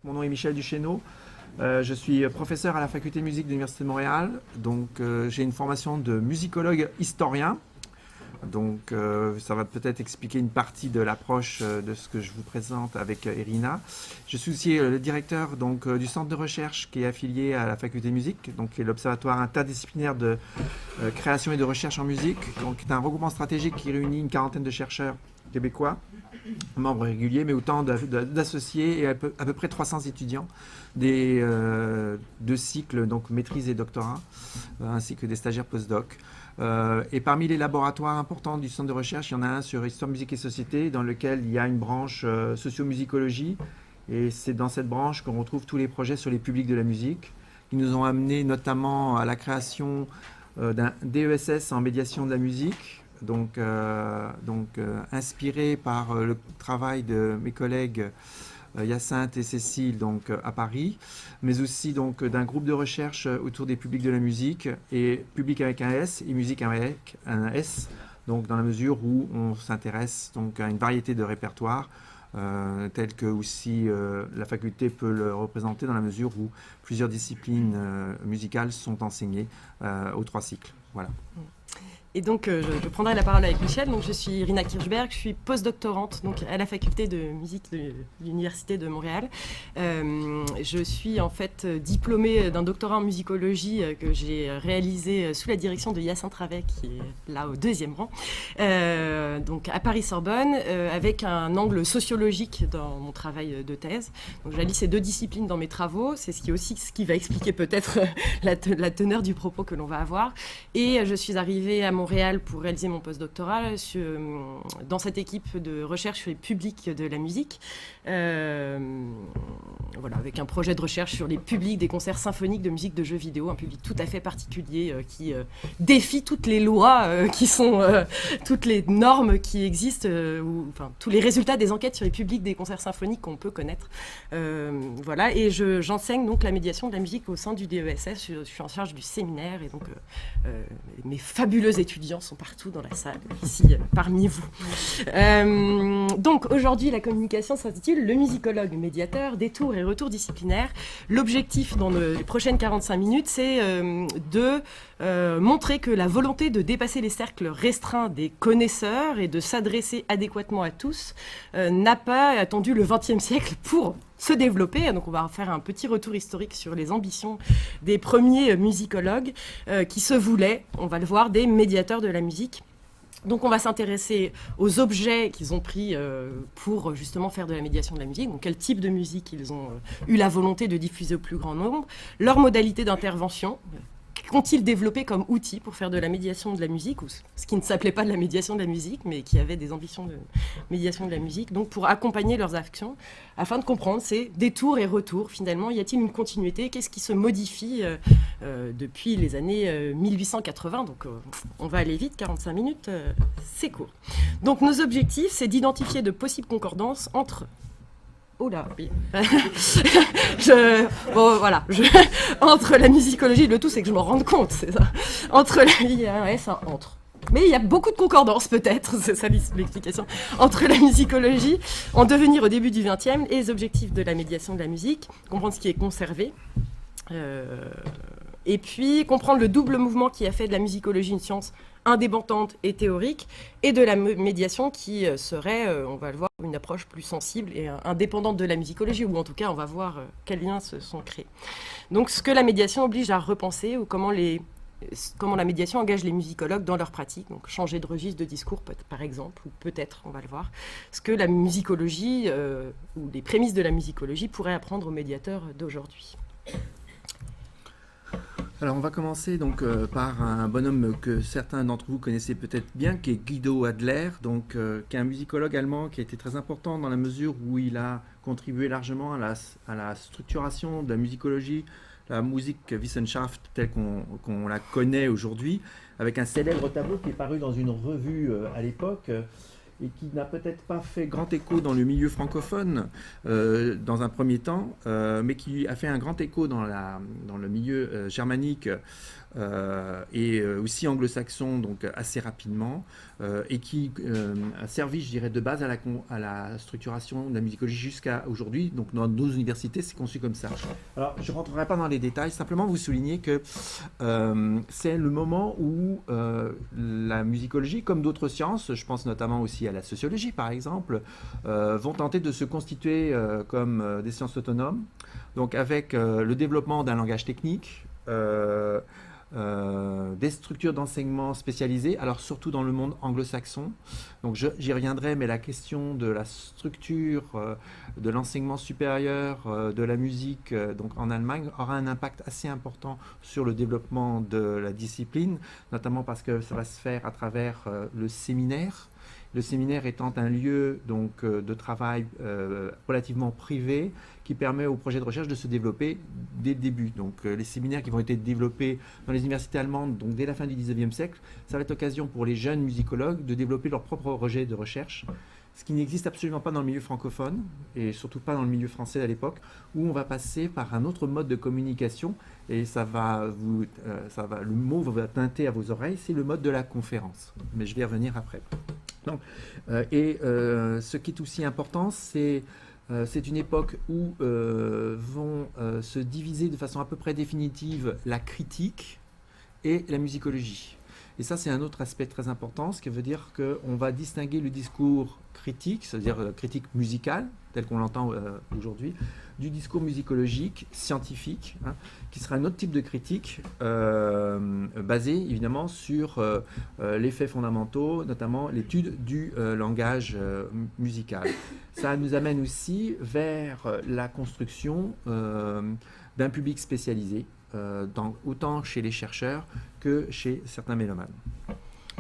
Mon nom est Michel Duchesneau. Je suis professeur à la faculté de musique de l'Université de Montréal. Donc, j'ai une formation de musicologue historien. Donc, ça va peut-être expliquer une partie de l'approche de ce que je vous présente avec Irina. Je suis aussi le directeur du centre de recherche qui est affilié à la faculté de musique, donc qui est l'Observatoire interdisciplinaire de création et de recherche en musique, donc qui est un regroupement stratégique qui réunit une quarantaine de chercheurs québécois, membres réguliers, mais autant d'associés et à peu près 300 étudiants des deux cycles, donc maîtrise et doctorat, ainsi que des stagiaires post-doc. Et parmi les laboratoires importants du centre de recherche, il y en a un sur histoire, musique et société, dans lequel il y a une branche sociomusicologie. Et c'est dans cette branche qu'on retrouve tous les projets sur les publics de la musique, qui nous ont amené notamment à la création d'un DESS en médiation de la musique, inspiré par le travail de mes collègues Hyacinthe et Cécile à Paris, mais aussi d'un groupe de recherche autour des publics de la musique, et public avec un S et musique avec un S, donc dans la mesure où on s'intéresse à une variété de répertoires, tel que aussi la faculté peut le représenter dans la mesure où plusieurs disciplines musicales sont enseignées aux 3 cycles. Voilà. Et donc, je prendrai la parole avec Michel. Donc, je suis Irina Kirchberg, je suis postdoctorante à la faculté de musique de l'Université de Montréal. Je suis en fait diplômée d'un doctorat en musicologie que j'ai réalisé sous la direction de Hyacinthe Ravet, qui est là au 2e rang, donc à Paris-Sorbonne, avec un angle sociologique dans mon travail de thèse. Donc, j'allie ces 2 disciplines dans mes travaux. C'est ce qui va expliquer peut-être la teneur du propos que l'on va avoir. Et je suis arrivée à Montréal pour réaliser mon postdoctorat dans cette équipe de recherche sur les publics de la musique, avec un projet de recherche sur les publics des concerts symphoniques de musique de jeux vidéo, un public tout à fait particulier qui défie toutes les lois qui sont toutes les normes qui existent, tous les résultats des enquêtes sur les publics des concerts symphoniques qu'on peut connaître. Et j'enseigne donc la médiation de la musique au sein du DESS. Je suis en charge du séminaire, et donc mes fabuleux étudiants sont partout dans la salle, ici, parmi vous. Donc, aujourd'hui, la communication s'intitule « Le musicologue médiateur, détour et retour disciplinaire ». L'objectif dans les prochaines 45 minutes, c'est de montrer que la volonté de dépasser les cercles restreints des connaisseurs et de s'adresser adéquatement à tous n'a pas attendu le XXe siècle pour se développer. Donc on va faire un petit retour historique sur les ambitions des premiers musicologues qui se voulaient, on va le voir, des médiateurs de la musique. Donc on va s'intéresser aux objets qu'ils ont pris pour justement faire de la médiation de la musique, donc quel type de musique ils ont eu la volonté de diffuser au plus grand nombre, leurs modalités d'intervention, qu'ont-ils développé comme outil pour faire de la médiation de la musique, ou ce qui ne s'appelait pas de la médiation de la musique, mais qui avait des ambitions de médiation de la musique, donc pour accompagner leurs actions, afin de comprendre ces détours et retours, finalement. Y a-t-il une continuité? Qu'est-ce qui se modifie depuis les années 1880? Donc on va aller vite, 45 minutes, c'est court. Donc nos objectifs, c'est d'identifier de possibles concordances entre... Oh là, oui. Entre la musicologie, le tout c'est que je m'en rende compte, c'est ça. Il y a un S, un entre. Mais il y a beaucoup de concordances peut-être, c'est ça l'explication, entre la musicologie en devenir au début du XXe et les objectifs de la médiation de la musique, comprendre ce qui est conservé, et puis comprendre le double mouvement qui a fait de la musicologie une science indépendante et théorique, et de la médiation qui serait, on va le voir, une approche plus sensible et indépendante de la musicologie, ou en tout cas on va voir quels liens se sont créés. Donc ce que la médiation oblige à repenser, ou comment la médiation engage les musicologues dans leur pratique, donc changer de registre de discours par exemple, ou peut-être, on va le voir, ce que la musicologie, ou les prémices de la musicologie pourraient apprendre aux médiateurs d'aujourd'hui. Alors on va commencer par un bonhomme que certains d'entre vous connaissez peut-être bien, qui est Guido Adler, qui est un musicologue allemand qui a été très important dans la mesure où il a contribué largement à la structuration de la musicologie, la Musikwissenschaft telle qu'on la connaît aujourd'hui, avec un célèbre tableau qui est paru dans une revue à l'époque, et qui n'a peut-être pas fait grand écho dans le milieu francophone dans un premier temps, mais qui a fait un grand écho dans le milieu germanique et aussi anglo-saxon, donc assez rapidement, et qui a servi, je dirais, de base à la structuration de la musicologie jusqu'à aujourd'hui. Donc dans nos universités, c'est conçu comme ça. Alors, je ne rentrerai pas dans les détails, simplement vous souligner que c'est le moment où la musicologie, comme d'autres sciences, je pense notamment aussi à la sociologie par exemple, vont tenter de se constituer comme des sciences autonomes, donc avec le développement d'un langage technique, des structures d'enseignement spécialisées, alors surtout dans le monde anglo-saxon. Donc j'y reviendrai, mais la question de la structure de l'enseignement supérieur de la musique donc en Allemagne aura un impact assez important sur le développement de la discipline, notamment parce que ça va se faire à travers le séminaire. Le séminaire étant un lieu donc, de travail relativement privé qui permet au projet de recherche de se développer dès le début. Donc les séminaires qui vont être développés dans les universités allemandes donc, dès la fin du 19e siècle, ça va être l'occasion pour les jeunes musicologues de développer leur propre projet de recherche, ce qui n'existe absolument pas dans le milieu francophone et surtout pas dans le milieu français à l'époque, où on va passer par un autre mode de communication et le mot va teinter à vos oreilles, c'est le mode de la conférence. Mais je vais y revenir après. Donc, ce qui est aussi important, c'est une époque où vont se diviser de façon à peu près définitive la critique et la musicologie. Et ça, c'est un autre aspect très important, ce qui veut dire qu'on va distinguer le discours critique, c'est-à-dire critique musicale, tel qu'on l'entend aujourd'hui, du discours musicologique, scientifique, qui sera un autre type de critique, basé évidemment sur les faits fondamentaux, notamment l'étude du langage musical. Ça nous amène aussi vers la construction d'un public spécialisé, autant chez les chercheurs que chez certains mélomanes.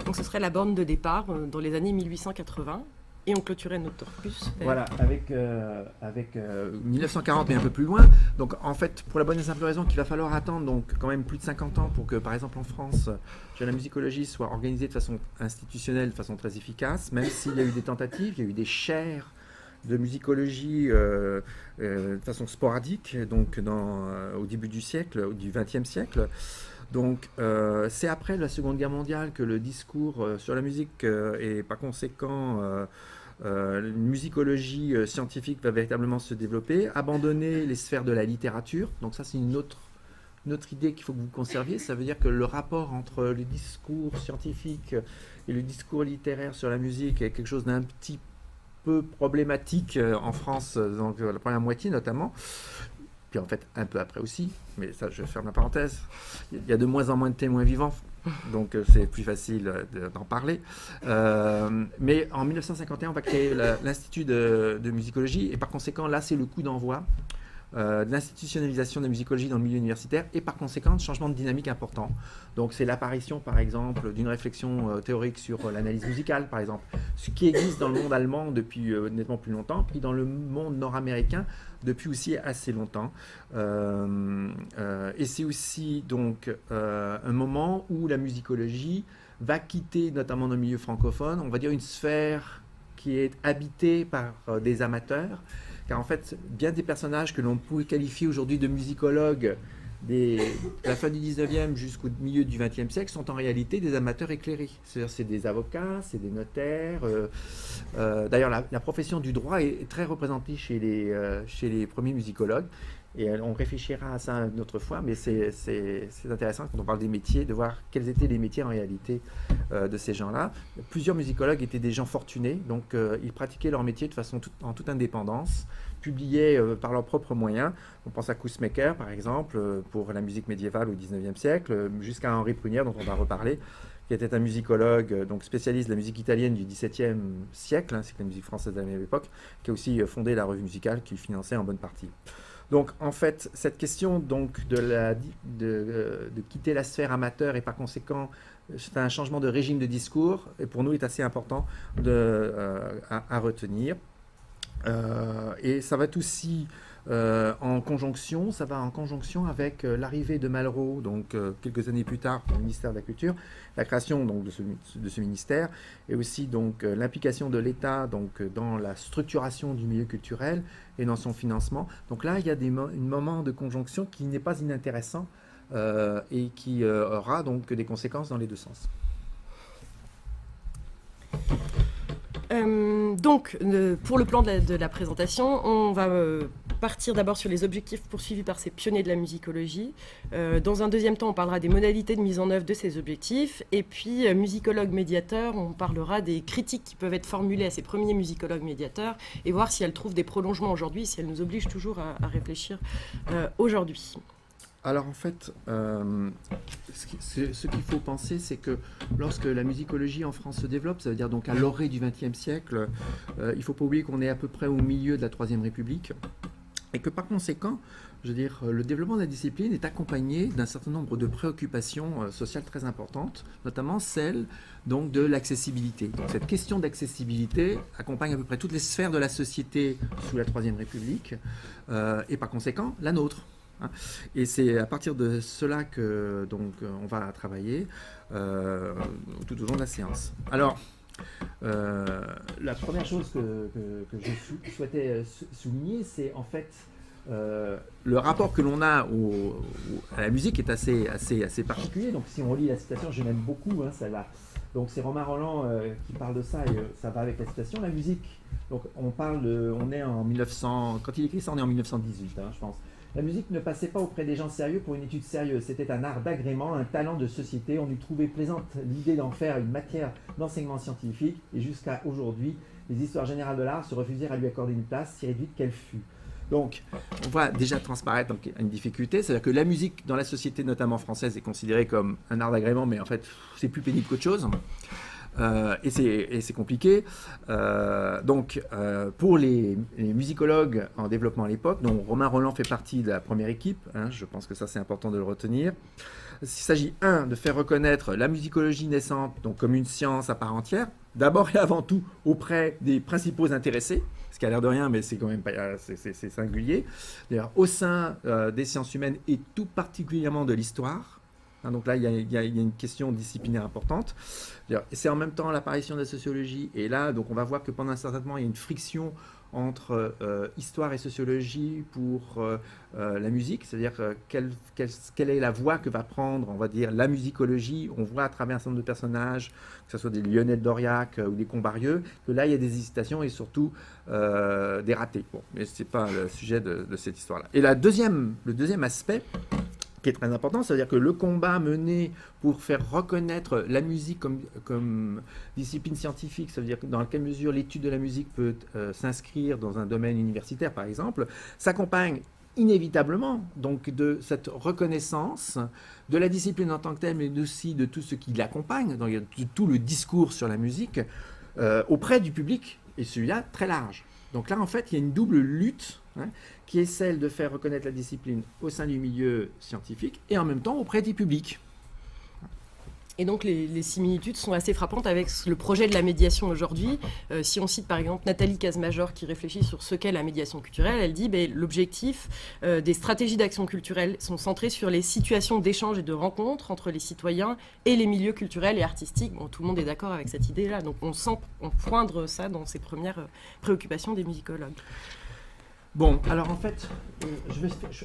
Donc ce serait la borne de départ dans les années 1880 et on clôturait notre corpus. Voilà, avec 1940 mais un peu plus loin. Donc en fait, pour la bonne et simple raison qu'il va falloir attendre donc quand même plus de 50 ans pour que par exemple en France, la musicologie soit organisée de façon institutionnelle, de façon très efficace, même s'il y a eu des tentatives, il y a eu des chaires de musicologie de façon sporadique, donc au début du siècle, du XXe siècle. Donc c'est après la Seconde Guerre mondiale que le discours sur la musique et par conséquent une musicologie scientifique va véritablement se développer, abandonner les sphères de la littérature. Donc ça c'est une autre idée qu'il faut que vous conserviez. Ça veut dire que le rapport entre le discours scientifique et le discours littéraire sur la musique est quelque chose d'un petit peu problématique en France, dans la première moitié notamment, puis en fait un peu après aussi, mais ça je ferme la parenthèse, il y a de moins en moins de témoins vivants, donc c'est plus facile d'en parler. Mais en 1951 on va créer l'Institut de musicologie et par conséquent là c'est le coup d'envoi de l'institutionnalisation de la musicologie dans le milieu universitaire et par conséquent de changement de dynamique important. Donc c'est l'apparition par exemple d'une réflexion théorique sur l'analyse musicale par exemple, ce qui existe dans le monde allemand depuis nettement plus longtemps, puis dans le monde nord-américain depuis aussi assez longtemps. Et c'est aussi donc un moment où la musicologie va quitter notamment dans le milieu francophone, on va dire une sphère qui est habitée par des amateurs, car en fait, bien des personnages que l'on pourrait qualifier aujourd'hui de musicologues de la fin du 19e jusqu'au milieu du 20e siècle sont en réalité des amateurs éclairés. C'est-à-dire c'est des avocats, c'est des notaires. D'ailleurs, la profession du droit est très représentée chez les premiers musicologues. Et on réfléchira à ça une autre fois, mais c'est intéressant quand on parle des métiers, de voir quels étaient les métiers en réalité de ces gens-là. Plusieurs musicologues étaient des gens fortunés, donc ils pratiquaient leur métier de façon en toute indépendance, publiaient par leurs propres moyens. On pense à Coussemaker, par exemple, pour la musique médiévale au XIXe siècle, jusqu'à Henri Prunière, dont on va reparler, qui était un musicologue, donc spécialiste de la musique italienne du XVIIe siècle, c'est la musique française de la même époque, qui a aussi fondé la revue musicale qu'il finançait en bonne partie. Donc, en fait, cette question donc, de quitter la sphère amateur et par conséquent, c'est un changement de régime de discours, et pour nous, est assez important à retenir. Et ça va être aussi en conjonction, ça va en conjonction avec l'arrivée de Malraux, donc quelques années plus tard, au ministère de la Culture, la création donc de ce ministère, et aussi donc l'implication de l'État donc dans la structuration du milieu culturel et dans son financement. Donc là, il y a un moment de conjonction qui n'est pas inintéressant et qui aura donc des conséquences dans les deux sens. Donc, pour le plan de la présentation, on va partir d'abord sur les objectifs poursuivis par ces pionniers de la musicologie. Dans un deuxième temps, on parlera des modalités de mise en œuvre de ces objectifs. Et puis, musicologue médiateur, on parlera des critiques qui peuvent être formulées à ces premiers musicologues médiateurs et voir si elles trouvent des prolongements aujourd'hui, si elles nous obligent toujours à réfléchir aujourd'hui. Alors en fait, ce qu'il faut penser, c'est que lorsque la musicologie en France se développe, ça veut dire donc à l'orée du XXe siècle, il ne faut pas oublier qu'on est à peu près au milieu de la Troisième République, et que par conséquent, je veux dire, le développement de la discipline est accompagné d'un certain nombre de préoccupations sociales très importantes, notamment celle donc de l'accessibilité. Donc cette question d'accessibilité accompagne à peu près toutes les sphères de la société sous la Troisième République, et par conséquent la nôtre. Et c'est à partir de cela que donc, on va travailler tout au long de la séance. Alors, la première chose que je souhaitais souligner, c'est en fait le rapport que l'on a à la musique est assez particulier. Donc si on relit la citation, je l'aime beaucoup, hein, celle-là. Donc c'est Romain Rolland qui parle de ça et ça va avec la citation. La musique, donc on est en 1900, quand il écrit ça, on est en 1918, hein, je pense. La musique ne passait pas auprès des gens sérieux pour une étude sérieuse. C'était un art d'agrément, un talent de société. On eût trouvé plaisante l'idée d'en faire une matière d'enseignement scientifique. Et jusqu'à aujourd'hui, les histoires générales de l'art se refusèrent à lui accorder une place, si réduite qu'elle fût. Donc, on voit déjà transparaître une difficulté. C'est-à-dire que la musique, dans la société notamment française, est considérée comme un art d'agrément, mais en fait, c'est plus pénible qu'autre chose. Et c'est compliqué. Donc, pour les musicologues en développement à l'époque, dont Romain Rolland fait partie de la première équipe, hein, je pense que ça c'est important de le retenir. Il s'agit, de faire reconnaître la musicologie naissante donc, comme une science à part entière, d'abord et avant tout auprès des principaux intéressés, ce qui a l'air de rien, mais c'est quand même pas, c'est singulier. D'ailleurs, au sein des sciences humaines et tout particulièrement de l'histoire. Donc là, il y a une question disciplinaire importante. C'est en même temps l'apparition de la sociologie. Et là, donc, on va voir que pendant un certain temps, il y a une friction entre histoire et sociologie pour la musique. C'est-à-dire quelle est la voie que va prendre, on va dire, la musicologie. On voit à travers un certain nombre de personnages, que ce soit des Lionel d'Auriac ou des Combarieux, que là, il y a des hésitations et surtout des ratés. Bon, mais ce n'est pas le sujet de cette histoire-là. Et le deuxième aspect, qui est très important, c'est-à-dire que le combat mené pour faire reconnaître la musique comme discipline scientifique, ça veut dire dans quelle mesure l'étude de la musique peut s'inscrire dans un domaine universitaire, par exemple, s'accompagne inévitablement donc de cette reconnaissance de la discipline en tant que telle, mais aussi de tout ce qui l'accompagne, donc de tout le discours sur la musique auprès du public, et celui-là très large. Donc là, en fait, il y a une double lutte, hein, qui est celle de faire reconnaître la discipline au sein du milieu scientifique et en même temps auprès du public. Et donc les similitudes sont assez frappantes avec le projet de la médiation aujourd'hui. Si on cite par exemple Nathalie Casemajor qui réfléchit sur ce qu'est la médiation culturelle, elle dit l'objectif des stratégies d'action culturelle sont centrées sur les situations d'échange et de rencontre entre les citoyens et les milieux culturels et artistiques. Bon, tout le monde est d'accord avec cette idée-là, donc on sent poindre ça dans ces premières préoccupations des musicologues. Bon, alors en fait,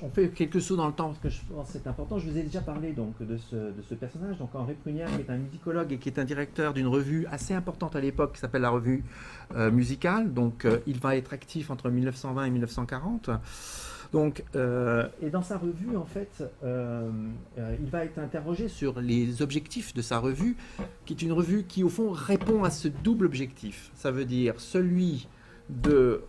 on fait quelques sauts dans le temps parce que je pense que c'est important. Je vous ai déjà parlé donc, de ce personnage, donc Henri Prunière, qui est un musicologue et qui est un directeur d'une revue assez importante à l'époque qui s'appelle la Revue Musicale. Donc il va être actif entre 1920 et 1940. Donc, et dans sa revue, en fait, il va être interrogé sur les objectifs de sa revue, qui est une revue qui, au fond, répond à ce double objectif. Ça veut dire celui de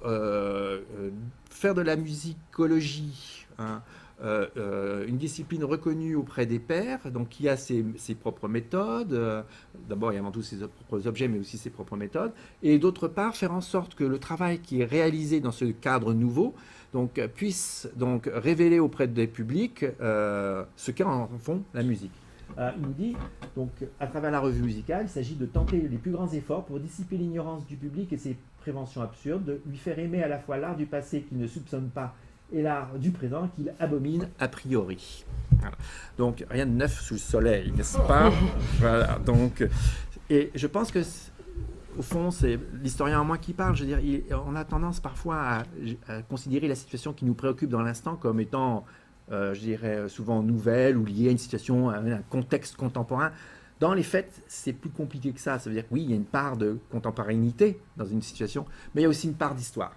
faire de la musicologie, hein, une discipline reconnue auprès des pairs, donc qui a ses propres méthodes, d'abord et avant tout ses propres objets, mais aussi ses propres méthodes, et d'autre part faire en sorte que le travail qui est réalisé dans ce cadre nouveau donc, puisse donc révéler auprès des publics ce qu'est en fond la musique. Il nous dit, donc, à travers la revue musicale, il s'agit de tenter les plus grands efforts pour dissiper l'ignorance du public et ses préventions absurdes, de lui faire aimer à la fois l'art du passé qu'il ne soupçonne pas et l'art du présent qu'il abomine a priori. Voilà. Donc rien de neuf sous le soleil, n'est-ce pas? Voilà. Donc, et je pense que au fond, c'est l'historien en moi qui parle. Je veux dire, on a tendance parfois à considérer la situation qui nous préoccupe dans l'instant comme étant, je dirais, souvent nouvelle ou liée à une situation, à un contexte contemporain. Dans les faits, c'est plus compliqué que ça. Ça veut dire que oui, il y a une part de contemporanéité dans une situation, mais il y a aussi une part d'histoire.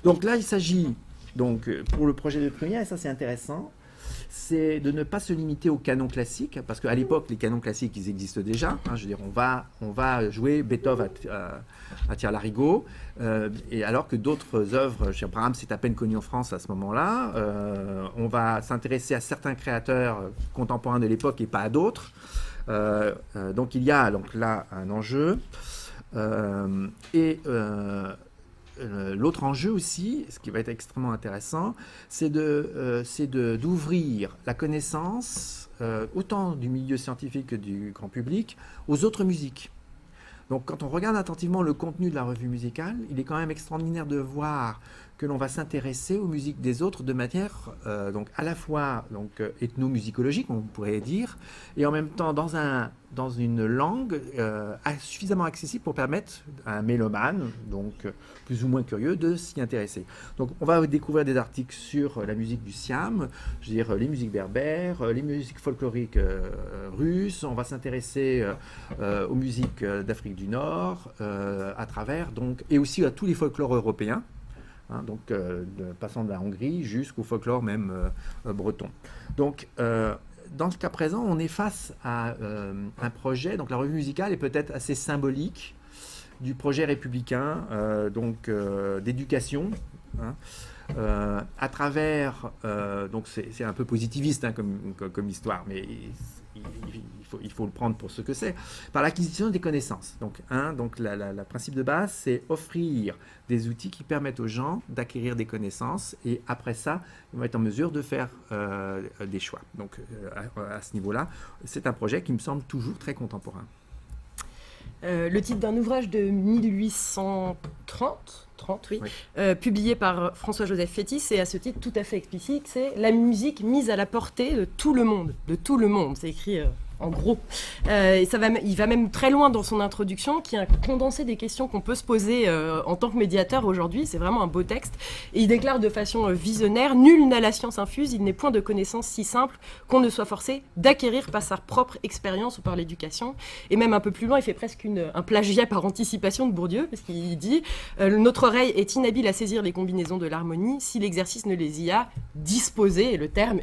Donc là, il s'agit, donc, pour le projet de première, et ça c'est intéressant, c'est de ne pas se limiter aux canons classiques, parce qu'à l'époque, les canons classiques, ils existent déjà. Hein, je veux dire, on va jouer Beethoven à tire-larigot, et alors que d'autres œuvres, Brahms c'est à peine connu en France à ce moment-là, on va s'intéresser à certains créateurs contemporains de l'époque et pas à d'autres. Donc il y a donc là un enjeu, l'autre enjeu aussi, ce qui va être extrêmement intéressant, c'est d'ouvrir la connaissance, autant du milieu scientifique que du grand public, aux autres musiques. Donc quand on regarde attentivement le contenu de la revue musicale, il est quand même extraordinaire de voir que l'on va s'intéresser aux musiques des autres de manière donc à la fois ethnomusicologique, on pourrait dire, et en même temps dans une langue suffisamment accessible pour permettre à un mélomane, donc plus ou moins curieux, de s'y intéresser. Donc on va découvrir des articles sur la musique du Siam, je veux dire les musiques berbères, les musiques folkloriques russes, on va s'intéresser aux musiques d'Afrique du Nord, à travers, donc, et aussi à tous les folklores européens. Hein, donc, passant de la Hongrie jusqu'au folklore même breton. Donc, dans ce cas présent, on est face à un projet, donc la revue musicale est peut-être assez symbolique du projet républicain, d'éducation, hein, à travers, donc c'est un peu positiviste hein, comme histoire, mais il faut le prendre pour ce que c'est, par l'acquisition des connaissances. Donc, le principe de base, c'est offrir des outils qui permettent aux gens d'acquérir des connaissances et après ça, ils vont être en mesure de faire des choix. Donc, à ce niveau-là, c'est un projet qui me semble toujours très contemporain. Le titre d'un ouvrage de 1830, oui. Publié par François-Joseph Fétis, c'est à ce titre tout à fait explicite, c'est « La musique mise à la portée de tout le monde ». De tout le monde, c'est écrit en gros. Et il va même très loin dans son introduction, qui est un condensé des questions qu'on peut se poser en tant que médiateur aujourd'hui. C'est vraiment un beau texte. Et il déclare de façon visionnaire « Nul n'a la science infuse, il n'est point de connaissance si simple qu'on ne soit forcé d'acquérir par sa propre expérience ou par l'éducation. » Et même un peu plus loin, il fait presque un plagiat par anticipation de Bourdieu, parce qu'il dit « Notre oreille est inhabile à saisir les combinaisons de l'harmonie si l'exercice ne les y a disposées. » Et le terme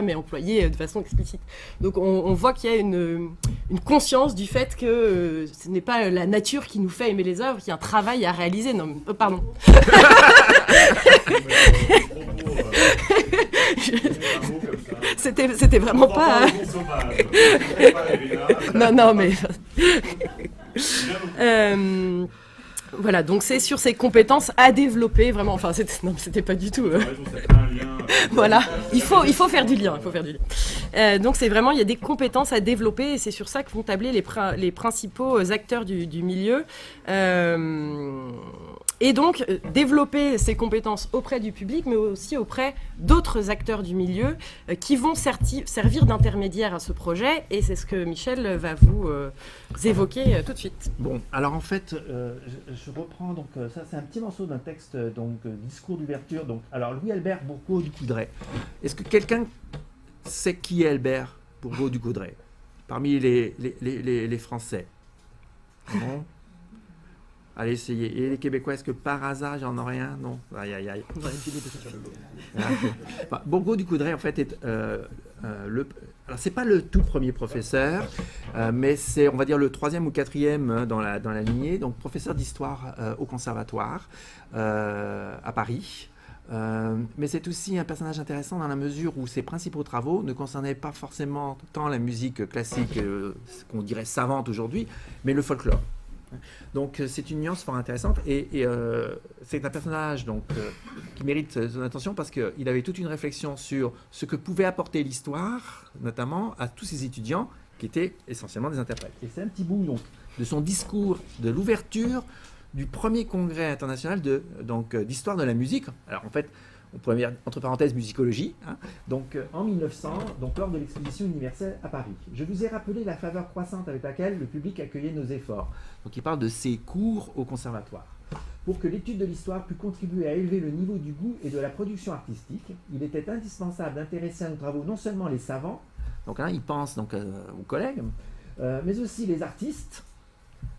est employé de façon explicite. Donc on voit qu'il y a une conscience du fait que ce n'est pas la nature qui nous fait aimer les œuvres, qu'il y a un travail à réaliser. Non, pardon. C'était vraiment pas... Non, mais... Voilà, donc c'est sur ces compétences à développer, vraiment, enfin, c'était pas du tout... Voilà, il faut faire du lien, donc c'est vraiment, il y a des compétences à développer et c'est sur ça que vont tabler les principaux acteurs du milieu. Et donc, développer ces compétences auprès du public, mais aussi auprès d'autres acteurs du milieu qui vont servir d'intermédiaire à ce projet. Et c'est ce que Michel va vous évoquer tout de suite. Bon, alors en fait, je reprends, donc ça c'est un petit morceau d'un texte, discours d'ouverture. Donc, alors Louis-Albert Bourgault du Coudray. Est-ce que quelqu'un sait qui est Albert Bourgault du Coudray parmi les Français? Non. Allez, essayez. Et les Québécois, est-ce que par hasard, j'en ai rien? Non. Aïe, aïe, aïe. Bourgault du Coudray, en fait, est alors, c'est pas le tout premier professeur, mais c'est, on va dire, le troisième ou quatrième dans la lignée. Donc, professeur d'histoire au Conservatoire à Paris. Mais c'est aussi un personnage intéressant dans la mesure où ses principaux travaux ne concernaient pas forcément tant la musique classique, ce qu'on dirait savante aujourd'hui, mais le folklore. Donc c'est une nuance fort intéressante et c'est un personnage qui mérite son attention parce qu'il avait toute une réflexion sur ce que pouvait apporter l'histoire, notamment à tous ses étudiants qui étaient essentiellement des interprètes. Et c'est un petit bout de son discours de l'ouverture du premier congrès international d'histoire de la musique. Alors en fait, on pourrait dire, entre parenthèses, musicologie, hein, donc en 1900, donc lors de l'exposition universelle à Paris. Je vous ai rappelé la faveur croissante avec laquelle le public accueillait nos efforts. Donc il parle de ses cours au conservatoire. Pour que l'étude de l'histoire pût contribuer à élever le niveau du goût et de la production artistique, il était indispensable d'intéresser à nos travaux non seulement les savants, donc il pense donc, aux collègues, mais aussi les artistes,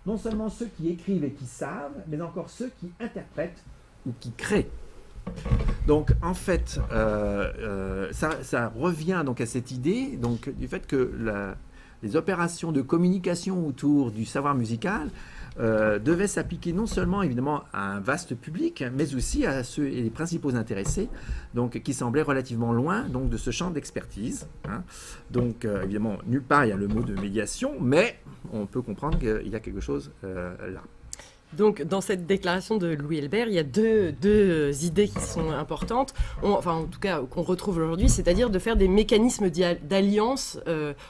non seulement ceux qui écrivent et qui savent, mais encore ceux qui interprètent ou qui créent. Donc en fait, ça revient donc à cette idée donc, du fait que les opérations de communication autour du savoir musical devaient s'appliquer non seulement évidemment à un vaste public, mais aussi à ceux et les principaux intéressés, donc qui semblaient relativement loin donc de ce champ d'expertise. Hein. Donc évidemment nulle part il y a le mot de médiation, mais on peut comprendre qu'il y a quelque chose là. Donc, dans cette déclaration de Louis Helbert, il y a deux idées qui sont importantes, enfin en tout cas qu'on retrouve aujourd'hui, c'est-à-dire de faire des mécanismes d'alliance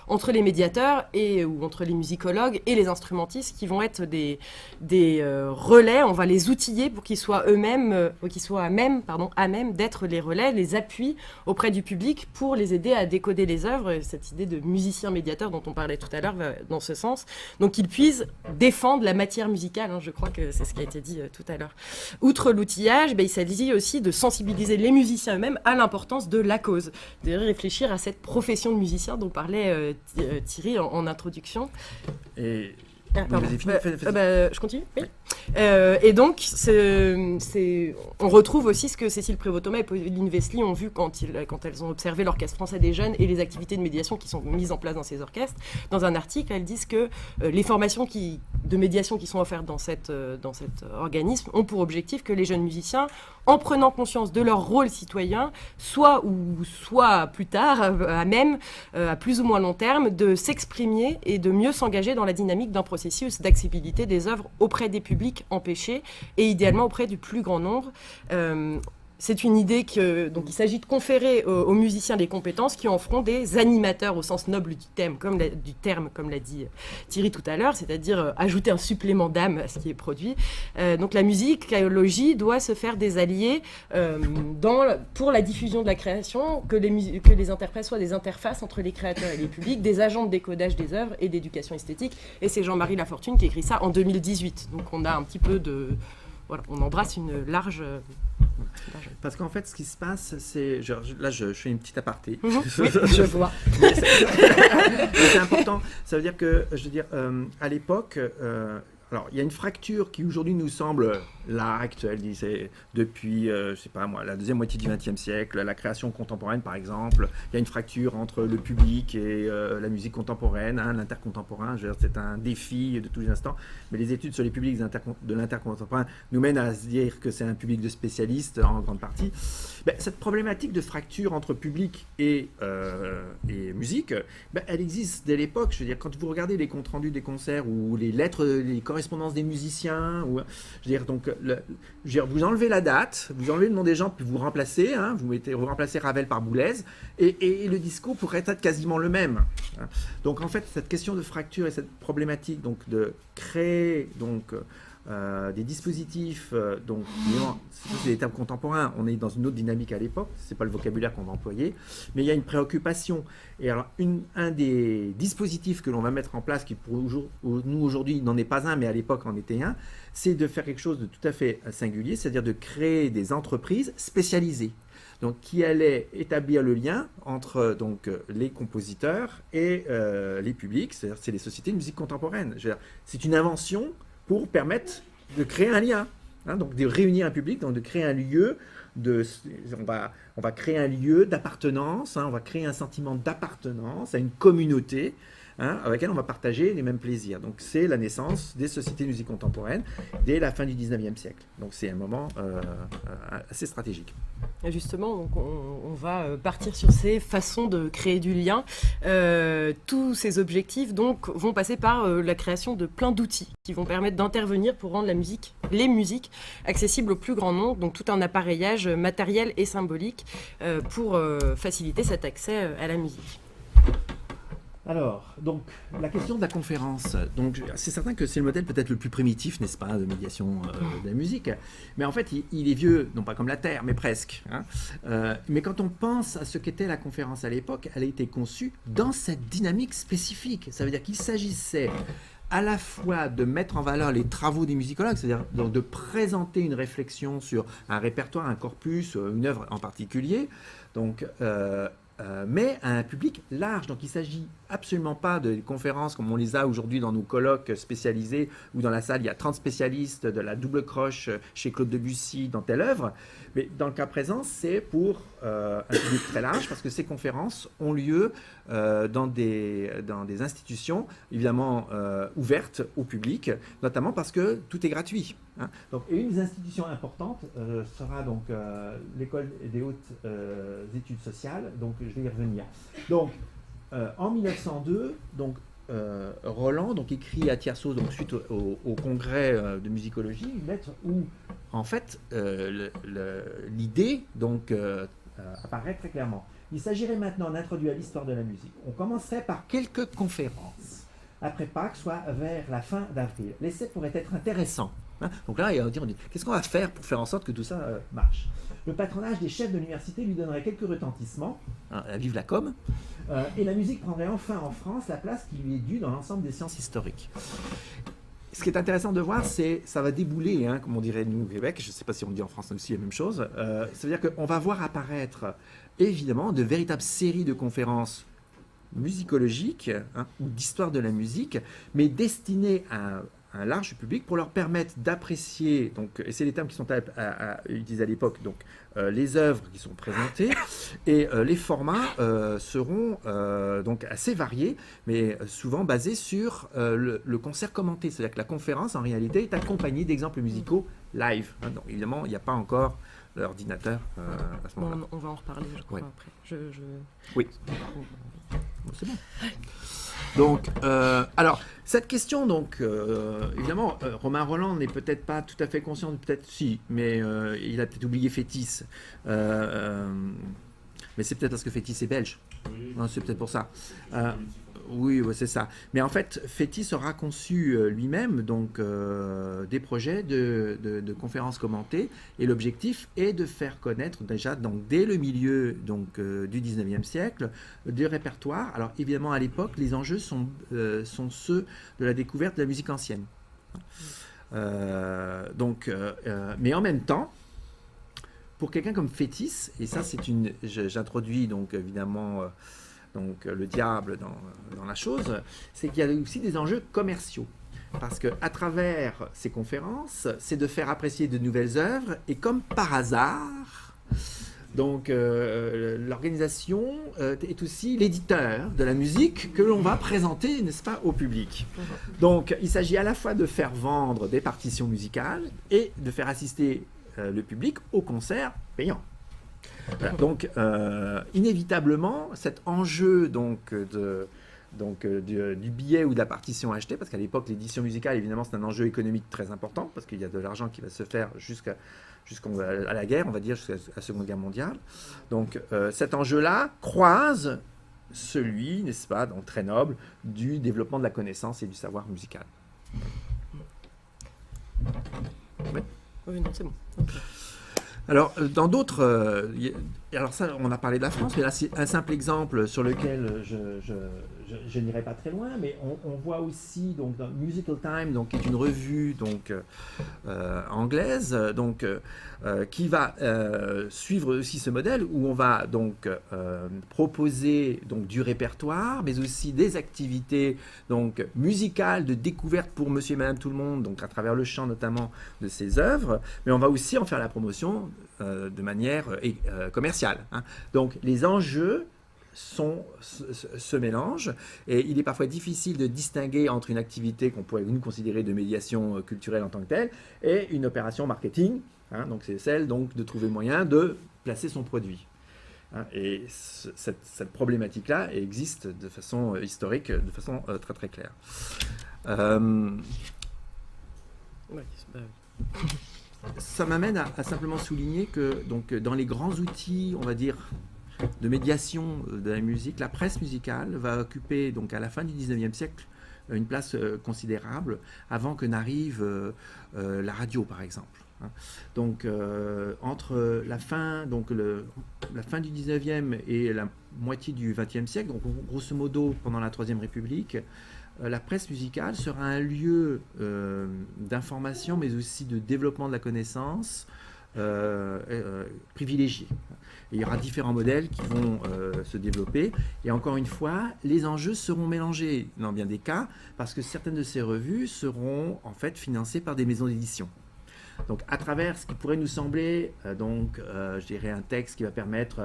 entre les médiateurs ou entre les musicologues et les instrumentistes qui vont être des relais. On va les outiller pour qu'ils soient à même d'être les relais, les appuis auprès du public pour les aider à décoder les œuvres. Et cette idée de musicien médiateur dont on parlait tout à l'heure va dans ce sens. Donc, qu'ils puissent défendre la matière musicale, je crois que c'est ce qui a été dit tout à l'heure. Outre l'outillage, il s'agit aussi de sensibiliser les musiciens eux-mêmes à l'importance de la cause, de réfléchir à cette profession de musicien dont parlait Thierry en introduction. Et... je continue, oui. Et donc, on retrouve aussi ce que Cécile Prévost-Thomas et Pauline Vesely ont vu quand elles ont observé l'Orchestre français des jeunes et les activités de médiation qui sont mises en place dans ces orchestres. Dans un article, elles disent que les formations de médiation qui sont offertes dans cet organisme ont pour objectif que les jeunes musiciens, en prenant conscience de leur rôle citoyen, soit plus tard, à plus ou moins long terme, de s'exprimer et de mieux s'engager dans la dynamique d'un processus d'accessibilité des œuvres auprès des publics empêchés et idéalement auprès du plus grand nombre. C'est une idée donc il s'agit de conférer aux musiciens des compétences qui en feront des animateurs au sens noble du terme, comme l'a dit Thierry tout à l'heure, c'est-à-dire ajouter un supplément d'âme à ce qui est produit. Donc la musicologie doit se faire des alliés pour la diffusion de la création, que les interprètes soient des interfaces entre les créateurs et les publics, des agents de décodage des œuvres et d'éducation esthétique. Et c'est Jean-Marie Lafortune qui écrit ça en 2018. Donc on a un petit peu de... Voilà, on embrasse une large... Parce qu'en fait, ce qui se passe, c'est... Là, je fais une petite aparté. Oui, je vois. C'est important. Ça veut dire que, à l'époque... alors, il y a une fracture qui aujourd'hui nous semble l'art actuel, depuis, la deuxième moitié du XXe siècle, la création contemporaine par exemple. Il y a une fracture entre le public et la musique contemporaine, l'intercontemporain. C'est un défi de tous les instants. Mais les études sur les publics de l'intercontemporain nous mènent à se dire que c'est un public de spécialistes en grande partie. Cette problématique de fracture entre public et musique, elle existe dès l'époque. Quand vous regardez les comptes rendus des concerts ou les lettres, les correspondances des musiciens, vous enlevez la date, vous enlevez le nom des gens, puis vous remplacez, vous remplacez Ravel par Boulez, et le discours pourrait être quasiment le même. Donc en fait, cette question de fracture et cette problématique donc de créer des dispositifs, c'est des termes contemporains, on est dans une autre dynamique à l'époque, c'est pas le vocabulaire qu'on va employer, mais il y a une préoccupation. Et alors, un des dispositifs que l'on va mettre en place, qui pour nous aujourd'hui n'en est pas un, mais à l'époque en était un, c'est de faire quelque chose de tout à fait singulier, c'est-à-dire de créer des entreprises spécialisées. Donc, qui allaient établir le lien entre les compositeurs et les publics, c'est-à-dire c'est les sociétés de musique contemporaine. C'est une invention pour permettre de créer un lien, donc de réunir un public, donc de créer un lieu, on va créer un lieu d'appartenance, on va créer un sentiment d'appartenance à une communauté avec laquelle on va partager les mêmes plaisirs. Donc c'est la naissance des sociétés de musique contemporaine dès la fin du 19e siècle. Donc c'est un moment assez stratégique. Et justement, donc on va partir sur ces façons de créer du lien. Tous ces objectifs donc, vont passer par la création de plein d'outils qui vont permettre d'intervenir pour rendre les musiques accessibles au plus grand nombre. Donc tout un appareillage matériel et symbolique pour faciliter cet accès à la musique. Alors, donc, la question de la conférence. Donc, c'est certain que c'est le modèle peut-être le plus primitif, n'est-ce pas, de médiation de la musique. Mais en fait, il est vieux, non pas comme la Terre, mais presque. Hein. Mais quand on pense à ce qu'était la conférence à l'époque, elle a été conçue dans cette dynamique spécifique. Ça veut dire qu'il s'agissait à la fois de mettre en valeur les travaux des musicologues, c'est-à-dire donc de présenter une réflexion sur un répertoire, un corpus, une œuvre en particulier. Donc, mais à un public large. Donc il ne s'agit absolument pas de conférences comme on les a aujourd'hui dans nos colloques spécialisés, où dans la salle il y a 30 spécialistes de la double croche chez Claude Debussy dans telle œuvre. Mais dans le cas présent, c'est pour un public très large, parce que ces conférences ont lieu dans des institutions évidemment ouvertes au public, notamment parce que tout est gratuit. Hein. Donc, et une des institutions importantes sera donc l'école des hautes études sociales, donc je vais y revenir. Donc en 1902, donc, Roland donc, écrit à Tiersos, donc, suite au congrès de musicologie, une lettre où en fait l'idée donc, apparaît très clairement. Il s'agirait maintenant d'introduire l'histoire de la musique. On commencerait par quelques conférences après Pâques, soit vers la fin d'avril. L'essai pourrait être intéressant. Hein. Donc là, on dit qu'est-ce qu'on va faire pour faire en sorte que tout ça marche? Le patronage des chefs de l'université lui donnerait quelques retentissements, hein, vive la com, et la musique prendrait enfin en France la place qui lui est due dans l'ensemble des sciences historiques. Ce qui est intéressant de voir, c'est ça va débouler, hein, comme on dirait nous au Québec, je ne sais pas si on dit en France aussi la même chose, ça veut dire qu'on va voir apparaître évidemment de véritables séries de conférences musicologiques, hein, ou d'histoire de la musique, mais destinées à un large public pour leur permettre d'apprécier, donc, et c'est les termes qui sont à utiliser à l'époque, donc les œuvres qui sont présentées, et les formats seront donc assez variés, mais souvent basés sur le concert commenté, c'est-à-dire que la conférence en réalité est accompagnée d'exemples musicaux live. Hein. Donc évidemment, il n'y a pas encore l'ordinateur à ce moment-là. On va en reparler, je crois, après. Oui. Bon, c'est bon. Donc, alors, cette question, donc, évidemment, Romain Rolland n'est peut-être pas tout à fait conscient, peut-être si, mais il a peut-être oublié Fétis. Mais c'est peut-être parce que Fétis est belge. Oui. Non, c'est peut-être pour ça. Oui, c'est ça. Mais en fait, Fétis aura conçu lui-même donc des projets de conférences commentées, et l'objectif est de faire connaître déjà donc dès le milieu donc du 19e siècle du répertoire. Alors évidemment à l'époque, les enjeux sont ceux de la découverte de la musique ancienne. Mais en même temps, pour quelqu'un comme Fétis, et ça c'est j'introduis donc évidemment donc le diable dans la chose, c'est qu'il y a aussi des enjeux commerciaux. Parce qu'à travers ces conférences, c'est de faire apprécier de nouvelles œuvres, et comme par hasard, donc l'organisation est aussi l'éditeur de la musique que l'on va présenter, n'est-ce pas, au public. Donc il s'agit à la fois de faire vendre des partitions musicales et de faire assister le public au concert payant. Voilà, donc inévitablement cet enjeu donc du billet ou de la partition achetée, parce qu'à l'époque l'édition musicale évidemment c'est un enjeu économique très important, parce qu'il y a de l'argent qui va se faire jusqu'à la guerre, on va dire jusqu'à la Seconde Guerre mondiale. Donc cet enjeu-là croise celui, n'est-ce pas, donc très noble, du développement de la connaissance et du savoir musical. Ouais. Oui, non, c'est bon. Okay. Alors, dans d'autres... alors ça, on a parlé de la France, mais là, c'est un simple exemple sur lequel je n'irai pas très loin, mais on voit aussi, donc, dans Musical Time, donc, qui est une revue donc, anglaise, donc, qui va suivre aussi ce modèle, où on va donc proposer donc, du répertoire, mais aussi des activités donc, musicales de découverte pour monsieur et madame tout le monde, donc à travers le chant notamment de ses œuvres, mais on va aussi en faire la promotion de manière commerciale. Hein. Donc les enjeux se mélangent, et il est parfois difficile de distinguer entre une activité qu'on pourrait nous considérer de médiation culturelle en tant que telle et une opération marketing. Hein. Donc c'est celle donc, de trouver le moyen de placer son produit. Hein. Et cette problématique-là existe de façon historique, de façon très très claire. Oui, ça m'amène à simplement souligner que donc, dans les grands outils, on va dire, de médiation de la musique, la presse musicale va occuper donc à la fin du 19e siècle une place considérable avant que n'arrive la radio par exemple. Donc entre la fin, la fin du 19e et la moitié du 20e siècle, donc grosso modo pendant la Troisième République, la presse musicale sera un lieu d'information mais aussi de développement de la connaissance privilégié. Et il y aura différents modèles qui vont se développer et encore une fois, les enjeux seront mélangés dans bien des cas parce que certaines de ces revues seront en fait financées par des maisons d'édition. Donc, à travers ce qui pourrait nous sembler, je dirais un texte qui va permettre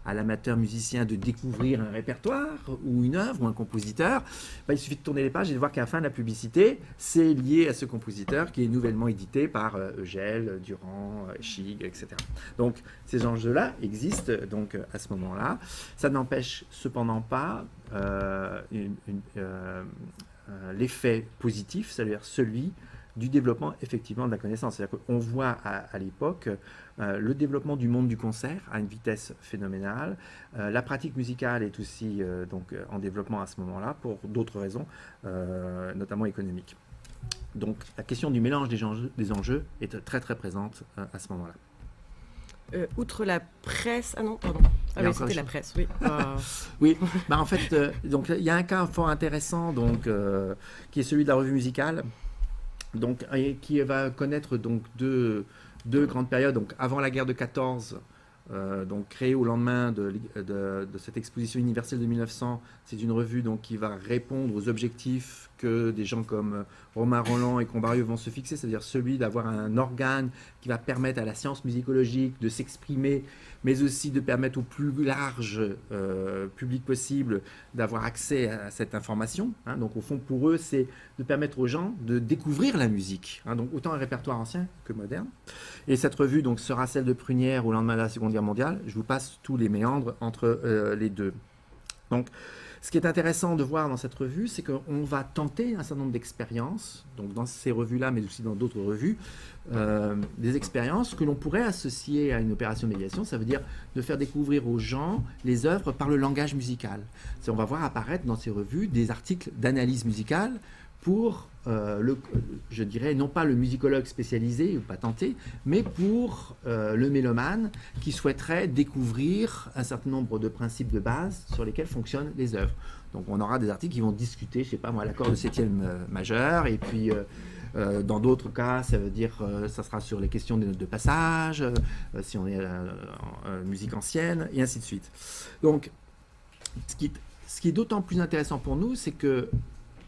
à l'amateur musicien de découvrir un répertoire ou une œuvre ou un compositeur, il suffit de tourner les pages et de voir qu'à la fin de la publicité, c'est lié à ce compositeur qui est nouvellement édité par Eugèle, Durand, Chig, etc. Donc, ces enjeux-là existent donc à ce moment-là. Ça n'empêche cependant pas l'effet positif, c'est-à-dire celui du développement effectivement de la connaissance. C'est-à-dire qu'on voit à l'époque le développement du monde du concert à une vitesse phénoménale. La pratique musicale est aussi en développement à ce moment-là pour d'autres raisons, notamment économiques. Donc la question du mélange des enjeux est très très présente à ce moment-là. Outre la presse... Ah non, pardon. Ah oui, c'était la presse, oui. Oui, en fait, donc il y a un cas fort intéressant qui est celui de la revue musicale. Donc, qui va connaître donc deux grandes périodes. Donc, avant la guerre de 14, créée au lendemain de cette exposition universelle de 1900, c'est une revue qui va répondre aux objectifs que des gens comme Romain Rolland et Combarieu vont se fixer, c'est-à-dire celui d'avoir un organe qui va permettre à la science musicologique de s'exprimer, mais aussi de permettre au plus large public possible d'avoir accès à cette information. Donc au fond, pour eux, c'est de permettre aux gens de découvrir la musique, donc autant un répertoire ancien que moderne. Et cette revue sera celle de Prunière au lendemain de la Seconde Guerre mondiale. Je vous passe tous les méandres entre les deux. Donc, ce qui est intéressant de voir dans cette revue, c'est qu'on va tenter un certain nombre d'expériences, donc dans ces revues-là, mais aussi dans d'autres revues, des expériences que l'on pourrait associer à une opération de médiation. Ça veut dire de faire découvrir aux gens les œuvres par le langage musical. On va voir apparaître dans ces revues des articles d'analyse musicale pour, je dirais, non pas le musicologue spécialisé ou patenté, mais pour le mélomane qui souhaiterait découvrir un certain nombre de principes de base sur lesquels fonctionnent les œuvres. Donc on aura des articles qui vont discuter, je ne sais pas moi, l'accord de septième majeur, et puis dans d'autres cas, ça veut dire ça sera sur les questions des notes de passage, si on est en musique ancienne, et ainsi de suite. Donc, ce qui est d'autant plus intéressant pour nous, c'est que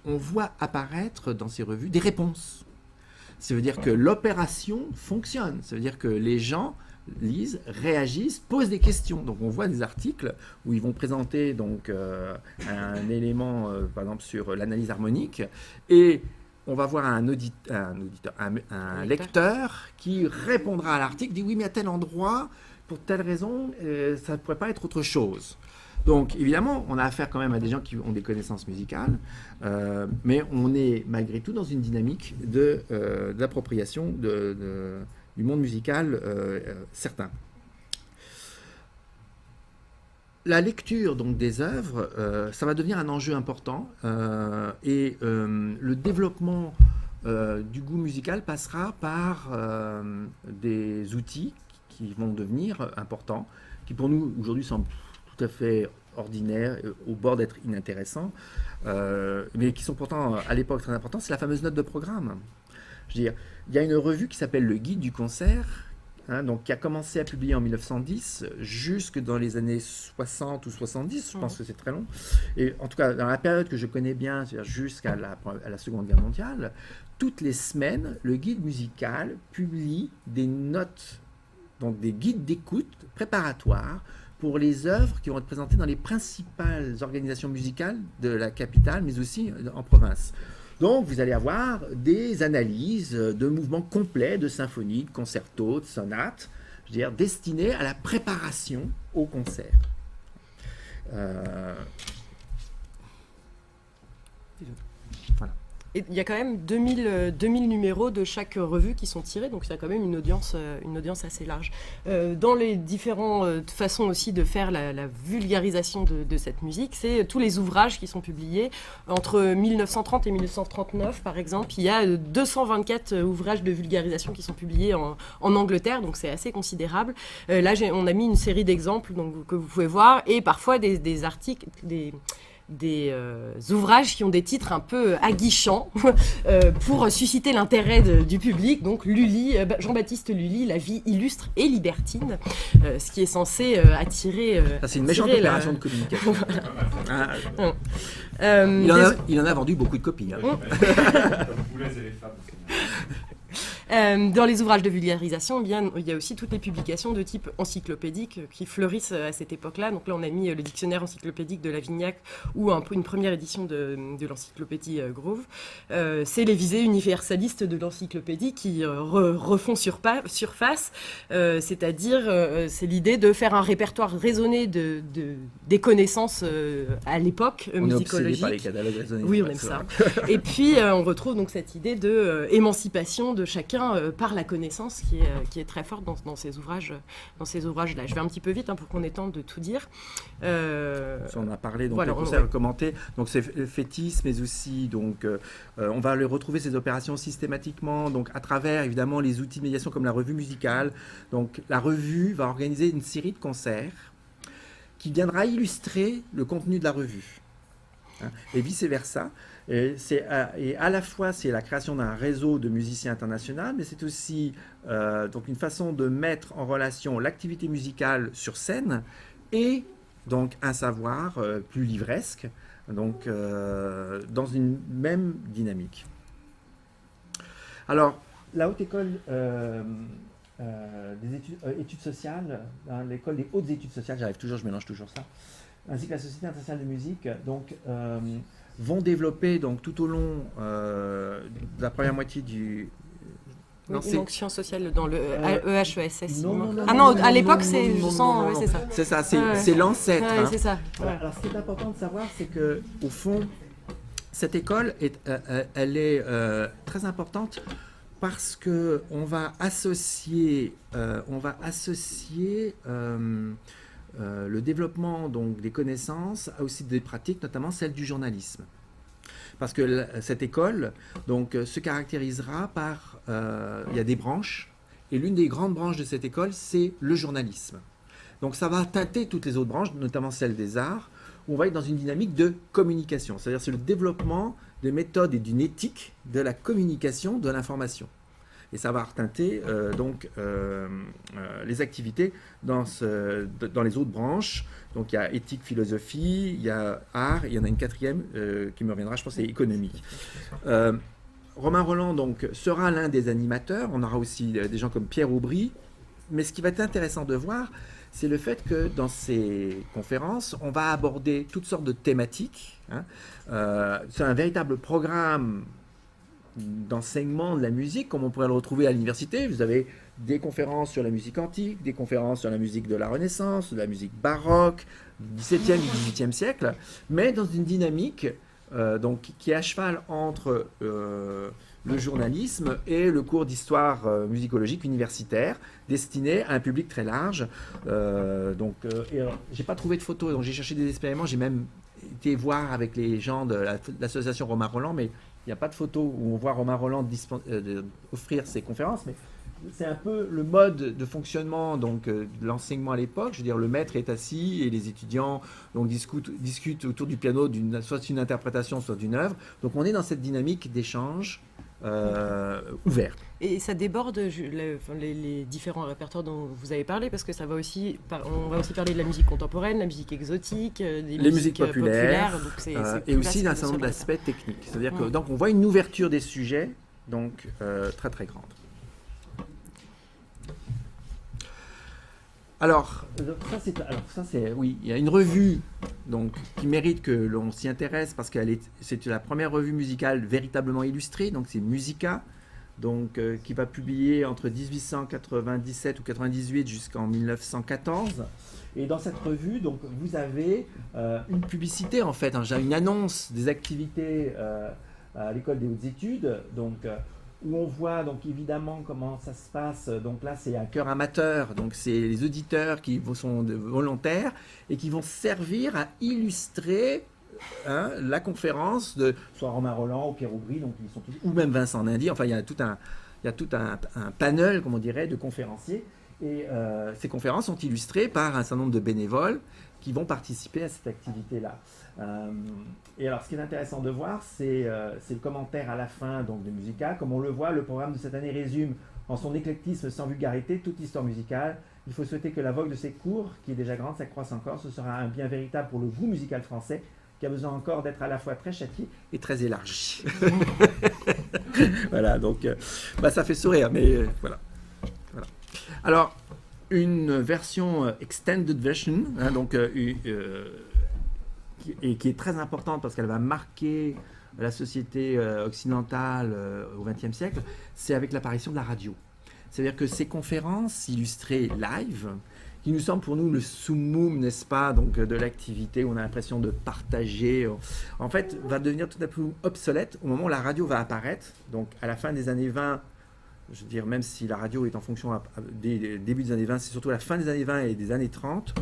on voit apparaître dans ces revues des réponses. Ça veut dire que l'opération fonctionne. Ça veut dire que les gens lisent, réagissent, posent des questions. Donc on voit des articles où ils vont présenter un élément, par exemple sur l'analyse harmonique, et on va voir un lecteur qui répondra à l'article, dit oui mais à tel endroit, pour telle raison, ça ne pourrait pas être autre chose. Donc, évidemment, on a affaire quand même à des gens qui ont des connaissances musicales, mais on est malgré tout dans une dynamique d'appropriation du monde musical certain. La lecture des œuvres, ça va devenir un enjeu important, et le développement du goût musical passera par des outils qui vont devenir importants, qui pour nous aujourd'hui semblent tout à fait ordinaires, au bord d'être inintéressants, mais qui sont pourtant à l'époque très importants. C'est la fameuse note de programme. Je veux dire, il y a une revue qui s'appelle Le Guide du concert, qui a commencé à publier en 1910 jusque dans les années 60 ou 70, je pense que c'est très long. Et en tout cas, dans la période que je connais bien, c'est-à-dire jusqu'à la Seconde Guerre mondiale, toutes les semaines, le guide musical publie des notes, donc des guides d'écoute préparatoires pour les œuvres qui vont être présentées dans les principales organisations musicales de la capitale, mais aussi en province. Donc, vous allez avoir des analyses de mouvements complets, de symphonies, de concertos, de sonates, je veux dire, destinées à la préparation au concert. Voilà. Et il y a quand même 2000 numéros de chaque revue qui sont tirés, donc il y a quand même une audience assez large. Dans les différentes façons aussi de faire la vulgarisation de cette musique, c'est tous les ouvrages qui sont publiés entre 1930 et 1939, par exemple. Il y a 224 ouvrages de vulgarisation qui sont publiés en Angleterre, donc c'est assez considérable. Là, on a mis une série d'exemples donc, que vous pouvez voir, et parfois des articles, des ouvrages qui ont des titres un peu aguichants pour susciter l'intérêt du public. Donc Lully, Jean-Baptiste Lully, La vie illustre et libertine, ce qui est censé attirer... c'est une méchante opération de communication. Il en a vendu beaucoup de copies. Hein. Dans les ouvrages de vulgarisation, bien, il y a aussi toutes les publications de type encyclopédique qui fleurissent à cette époque-là. Donc là, on a mis le dictionnaire encyclopédique de Lavignac ou une première édition de l'encyclopédie Grove. C'est les visées universalistes de l'encyclopédie qui refont surface, c'est-à-dire c'est l'idée de faire un répertoire raisonné des connaissances à l'époque musicologiques. On est obsédé par les catalogues raisonnés. Oui, on aime ça. Et puis, on retrouve donc cette idée d'émancipation de chacun par la connaissance qui est très forte dans ces ouvrages-là. Je vais un petit peu vite pour qu'on ait temps de tout dire. On en a parlé, donc voilà, on conseille à commenter. Donc c'est fétis, mais aussi donc on va retrouver ces opérations systématiquement, donc à travers évidemment les outils de médiation comme la revue musicale. Donc la revue va organiser une série de concerts qui viendra illustrer le contenu de la revue, hein, et vice versa. Et à la fois, c'est la création d'un réseau de musiciens internationaux, mais c'est aussi donc une façon de mettre en relation l'activité musicale sur scène et donc un savoir plus livresque, donc dans une même dynamique. Alors, la Haute École des études sociales, l'école des hautes études sociales, je mélange toujours ça, ainsi que la Société internationale de musique, donc vont développer donc tout au long de la première moitié du... Donc sciences sociales dans le EHESS. Non, à l'époque c'est ça. C'est ça, c'est l'ancêtre. Ouais, c'est ça. Ouais. Alors ce qui est important de savoir, c'est que au fond, cette école elle est très importante parce que on va associer le développement donc, des connaissances a aussi des pratiques, notamment celle du journalisme. Parce que cette école donc, se caractérisera par... il y a des branches, et l'une des grandes branches de cette école, c'est le journalisme. Donc ça va teinter toutes les autres branches, notamment celle des arts, où on va être dans une dynamique de communication. C'est-à-dire c'est le développement des méthodes et d'une éthique de la communication de l'information. Et ça va reteinter les activités dans les autres branches. Donc il y a éthique, philosophie, il y a art, il y en a une quatrième qui me reviendra, je pense, c'est économie. Romain Rolland donc, sera l'un des animateurs. On aura aussi des gens comme Pierre Aubry. Mais ce qui va être intéressant de voir, c'est le fait que dans ces conférences, on va aborder toutes sortes de thématiques. Hein. C'est un véritable programme d'enseignement de la musique, comme on pourrait le retrouver à l'université. Vous avez des conférences sur la musique antique, des conférences sur la musique de la Renaissance, de la musique baroque, du XVIIe, du XVIIIe siècle, mais dans une dynamique donc, qui est à cheval entre le journalisme et le cours d'histoire musicologique universitaire, destiné à un public très large. J'ai pas trouvé de photos, donc j'ai cherché des expériments, j'ai même été voir avec les gens de l'association Romain Rolland, mais il n'y a pas de photo où on voit Romain Rolland offrir ses conférences, mais c'est un peu le mode de fonctionnement donc, de l'enseignement à l'époque. Je veux dire, le maître est assis et les étudiants donc, discutent autour du piano soit d'une interprétation, soit d'une œuvre. Donc on est dans cette dynamique d'échange ouverte. Et ça déborde les différents répertoires dont vous avez parlé, parce que ça va aussi, on va aussi parler de la musique contemporaine, la musique exotique, les musiques populaires, donc et aussi d'un certain nombre d'aspects techniques. C'est-à-dire que donc on voit une ouverture des sujets donc très très grande. Alors oui, il y a une revue donc, qui mérite que l'on s'y intéresse parce que c'est la première revue musicale véritablement illustrée, donc c'est Musica, donc, qui va publier entre 1897 ou 98 jusqu'en 1914. Et dans cette revue, donc, vous avez une publicité en fait, une annonce des activités à l'école des hautes études, donc où on voit donc évidemment comment ça se passe. Donc là, c'est un chœur amateur, donc c'est les auditeurs qui sont volontaires et qui vont servir à illustrer la conférence de soit Romain Roland ou Pierre Aubry, donc ils sont tous, ou même Vincent Nindy. Enfin, il y a tout un panel, comme on dirait, de conférenciers. Et ces conférences sont illustrées par un certain nombre de bénévoles qui vont participer à cette activité-là. Et alors, ce qui est intéressant de voir, c'est le commentaire à la fin donc, de Musica. Comme on le voit, le programme de cette année résume en son éclectisme sans vulgarité toute l'histoire musicale. Il faut souhaiter que la vogue de ces cours, qui est déjà grande, s'accroisse encore. Ce sera un bien véritable pour le goût musical français, qui a besoin encore d'être à la fois très châtié et très élargi. Voilà, donc ça fait sourire, mais voilà. Alors, une version extended version, qui est très importante parce qu'elle va marquer la société occidentale au XXe siècle, c'est avec l'apparition de la radio. C'est-à-dire que ces conférences illustrées live, qui nous semble pour nous le summum, n'est-ce pas, donc de l'activité où on a l'impression de partager, en fait, va devenir tout à coup obsolète au moment où la radio va apparaître. Donc, à la fin des années 20, je veux dire, même si la radio est en fonction des débuts des années 20, c'est surtout à la fin des années 20 et des années 30,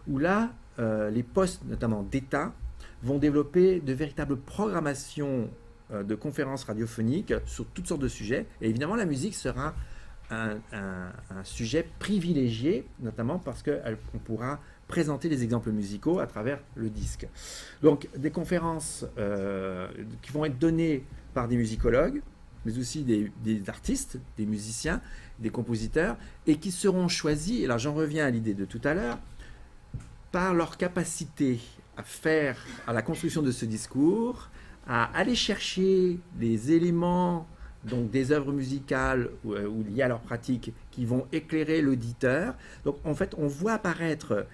où là, les postes, notamment d'État, vont développer de véritables programmations de conférences radiophoniques sur toutes sortes de sujets. Et évidemment, la musique sera un sujet privilégié, notamment parce qu'on pourra présenter les exemples musicaux à travers le disque. Donc, des conférences qui vont être données par des musicologues, mais aussi des artistes, des musiciens, des compositeurs, et qui seront choisis, et là j'en reviens à l'idée de tout à l'heure, par leur capacité à faire, à la construction de ce discours, à aller chercher les éléments, donc des œuvres musicales ou liées à leur pratique, qui vont éclairer l'auditeur. Donc en fait, on voit apparaître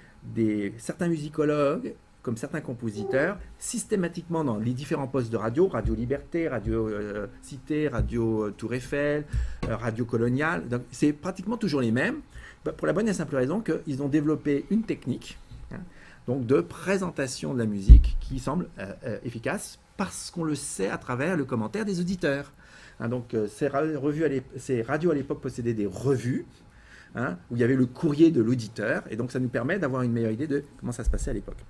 certains musicologues, comme certains compositeurs, systématiquement dans les différents postes de radio, Radio Liberté, Radio Cité, Radio Tour Eiffel, Radio Coloniale. Donc, c'est pratiquement toujours les mêmes, pour la bonne et simple raison qu'ils ont développé une technique donc de présentation de la musique qui semble efficace parce qu'on le sait à travers le commentaire des auditeurs. Donc, ces radios à l'époque possédaient des revues, où il y avait le courrier de l'auditeur, et donc ça nous permet d'avoir une meilleure idée de comment ça se passait à l'époque.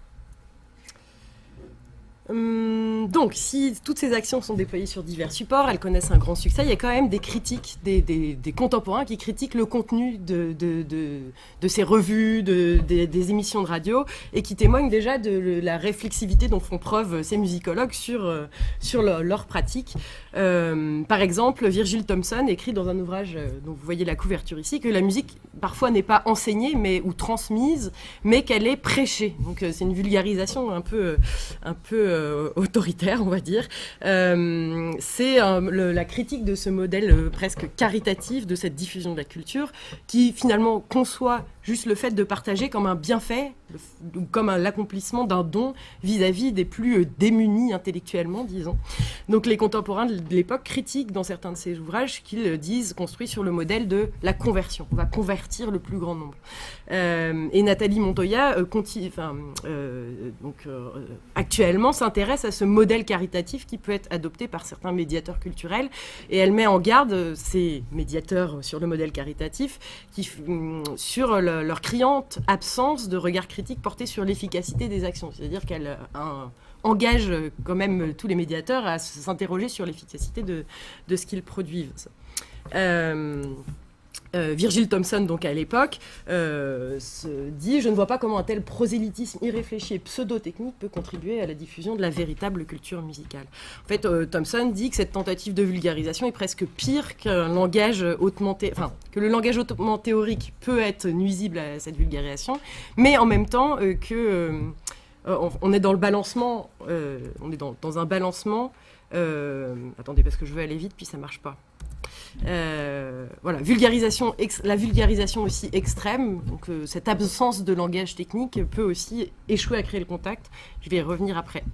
Donc, si toutes ces actions sont déployées sur divers supports, elles connaissent un grand succès, il y a quand même des critiques, des contemporains qui critiquent le contenu de ces revues, des émissions de radio, et qui témoignent déjà de la réflexivité dont font preuve ces musicologues sur leur pratique. Par exemple, Virgil Thomson écrit dans un ouvrage dont vous voyez la couverture ici que la musique parfois n'est pas enseignée ou transmise, mais qu'elle est prêchée. Donc c'est une vulgarisation un peu autoritaire, on va dire. C'est la critique de ce modèle presque caritatif de cette diffusion de la culture qui finalement conçoit juste le fait de partager comme un bienfait ou comme l'accomplissement d'un don vis-à-vis des plus démunis intellectuellement, disons. Donc les contemporains de l'époque critiquent dans certains de ces ouvrages qu'ils disent construits sur le modèle de la conversion. On va convertir le plus grand nombre. Et Nathalie Montoya actuellement s'intéresse à ce modèle caritatif qui peut être adopté par certains médiateurs culturels, et elle met en garde ces médiateurs sur le modèle caritatif sur leur criante absence de regard critique porté sur l'efficacité des actions. C'est-à-dire qu'elle engage quand même tous les médiateurs à s'interroger sur l'efficacité de ce qu'ils produisent. Virgil Thomson, donc à l'époque, se dit « Je ne vois pas comment un tel prosélytisme irréfléchi et pseudo-technique peut contribuer à la diffusion de la véritable culture musicale. » En fait, Thomson dit que cette tentative de vulgarisation est presque pire qu'un langage que le langage hautement théorique peut être nuisible à cette vulgarisation, mais en même temps on est dans le balancement, on est dans un balancement. Attendez, parce que je veux aller vite, puis ça marche pas. Voilà, la vulgarisation aussi extrême, donc cette absence de langage technique peut aussi échouer à créer le contact. Je vais y revenir après.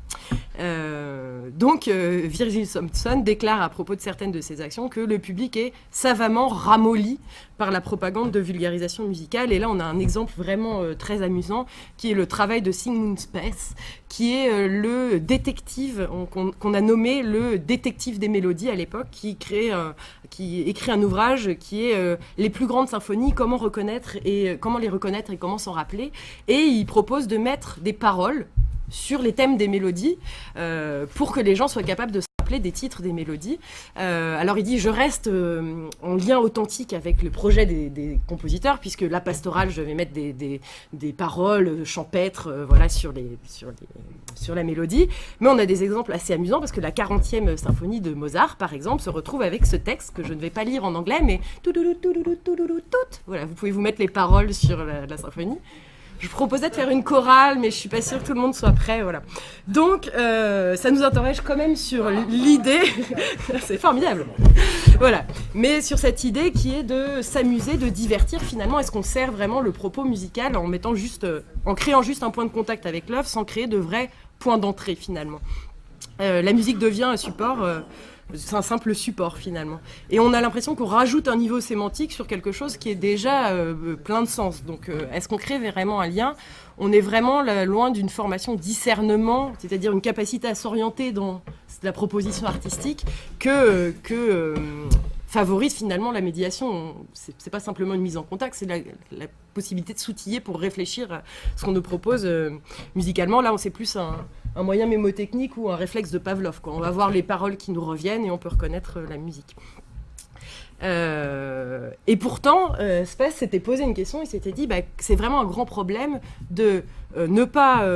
Donc, Virgil Thompson déclare à propos de certaines de ses actions que le public est savamment ramolli par la propagande de vulgarisation musicale. Et là, on a un exemple vraiment très amusant, qui est le travail de Sigmund Spaeth, qui est le détective, qu'on a nommé le détective des mélodies à l'époque, qui écrit un ouvrage qui est les plus grandes symphonies, comment les reconnaître et comment s'en rappeler. Et il propose de mettre des paroles sur les thèmes des mélodies pour que les gens soient capables de se rappeler des titres des mélodies. Alors il dit, je reste en lien authentique avec le projet des compositeurs, puisque la pastorale, je vais mettre des paroles champêtres voilà, sur la mélodie. Mais on a des exemples assez amusants, parce que la 40e symphonie de Mozart, par exemple, se retrouve avec ce texte que je ne vais pas lire en anglais, mais voilà, vous pouvez vous mettre les paroles sur la symphonie. Je proposais de faire une chorale, mais je suis pas sûre que tout le monde soit prêt, voilà. Donc, ça nous interroge quand même sur l'idée, c'est formidable, voilà. Mais sur cette idée qui est de s'amuser, de divertir finalement. Est-ce qu'on sert vraiment le propos musical en créant juste un point de contact avec l'œuvre, sans créer de vrais points d'entrée finalement. La musique devient un support. C'est un simple support finalement. Et on a l'impression qu'on rajoute un niveau sémantique sur quelque chose qui est déjà plein de sens. Donc est-ce qu'on crée vraiment un lien ? On est vraiment loin d'une formation discernement, c'est-à-dire une capacité à s'orienter dans la proposition artistique que favorise finalement la médiation. C'est pas simplement une mise en contact, c'est la possibilité de s'outiller pour réfléchir à ce qu'on nous propose musicalement. Là, c'est plus un moyen mémotechnique ou un réflexe de Pavlov, quoi. On va voir les paroles qui nous reviennent et on peut reconnaître la musique. Et pourtant, Spaeth s'était posé une question, il s'était dit que c'est vraiment un grand problème de ne pas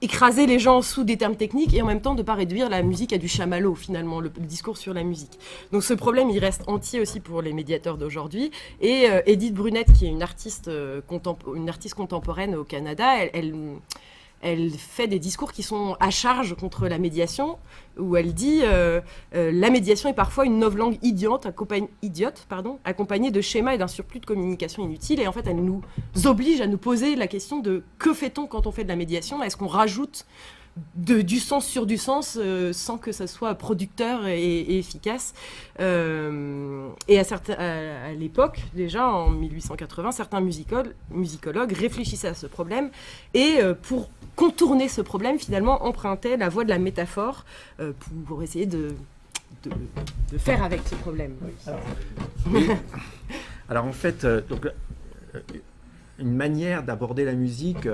écraser les gens sous des termes techniques et en même temps de ne pas réduire la musique à du chamallow, finalement, le discours sur la musique. Donc ce problème, il reste entier aussi pour les médiateurs d'aujourd'hui. Et Edith Brunette, qui est une artiste contemporaine au Canada, elle fait des discours qui sont à charge contre la médiation, où elle dit la médiation est parfois une novlangue idiote, accompagnée de schémas et d'un surplus de communication inutile. Et en fait, elle nous oblige à nous poser la question de que fait-on quand on fait de la médiation ? Est-ce qu'on rajoute du sens sur du sens sans que ça soit producteur et efficace. Et à l'époque, déjà en 1880, certains musicologues réfléchissaient à ce problème et pour contourner ce problème, finalement, empruntaient la voie de la métaphore pour essayer de faire avec ce problème. Alors en fait, une manière d'aborder la musique,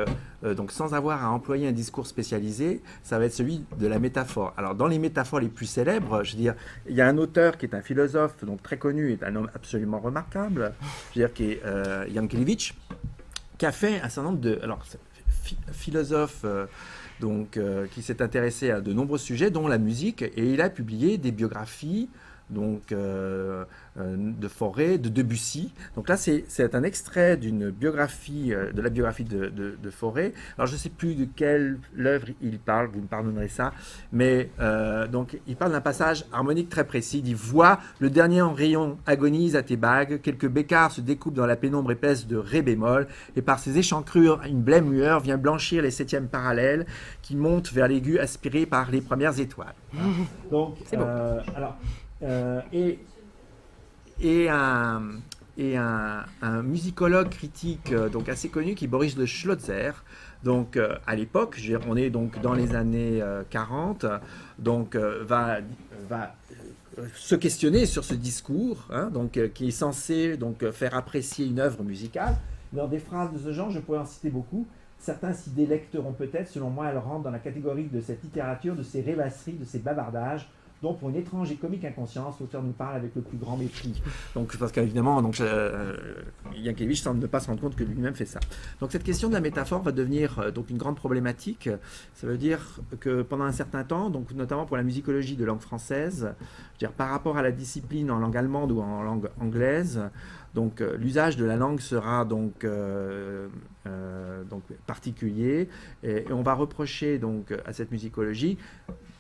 donc sans avoir à employer un discours spécialisé, ça va être celui de la métaphore. Alors dans les métaphores les plus célèbres, je veux dire, il y a un auteur qui est un philosophe donc très connu, est un homme absolument remarquable, je veux dire, qui est Jankélévitch, qui a fait un certain nombre de philosophes qui s'est intéressé à de nombreux sujets, dont la musique, et il a publié des biographies de Fauré, de Debussy. Donc là, c'est un extrait d'une biographie, de la biographie de Fauré. Alors, je ne sais plus de quelle œuvre il parle, vous me pardonnerez ça, mais donc, il parle d'un passage harmonique très précis. Il dit « Vois, le dernier embryon agonise à tes bagues, quelques bécards se découpent dans la pénombre épaisse de ré bémol, et par ses échancrures, une blême lueur vient blanchir les septièmes parallèles qui montent vers l'aigu aspiré par les premières étoiles. » Donc, c'est bon. Alors, un musicologue critique donc assez connu qui est Boris de Schlotzer. Donc à l'époque, on est donc dans les années 40, donc va se questionner sur ce discours, qui est censé donc faire apprécier une œuvre musicale. Dans des phrases de ce genre, je pourrais en citer beaucoup. Certains s'y délecteront peut-être. Selon moi, elles rentrent dans la catégorie de cette littérature, de ces rêvasseries, de ces bavardages. Donc, pour une étrange et comique inconscience, l'auteur nous parle avec le plus grand mépris. Donc, parce qu'évidemment, Jankélévitch semble ne pas se rendre compte que lui-même fait ça. Donc, cette question de la métaphore va devenir donc une grande problématique. Ça veut dire que pendant un certain temps, donc notamment pour la musicologie de langue française, je veux dire, par rapport à la discipline en langue allemande ou en langue anglaise, donc l'usage de la langue sera donc particulier, et on va reprocher donc à cette musicologie,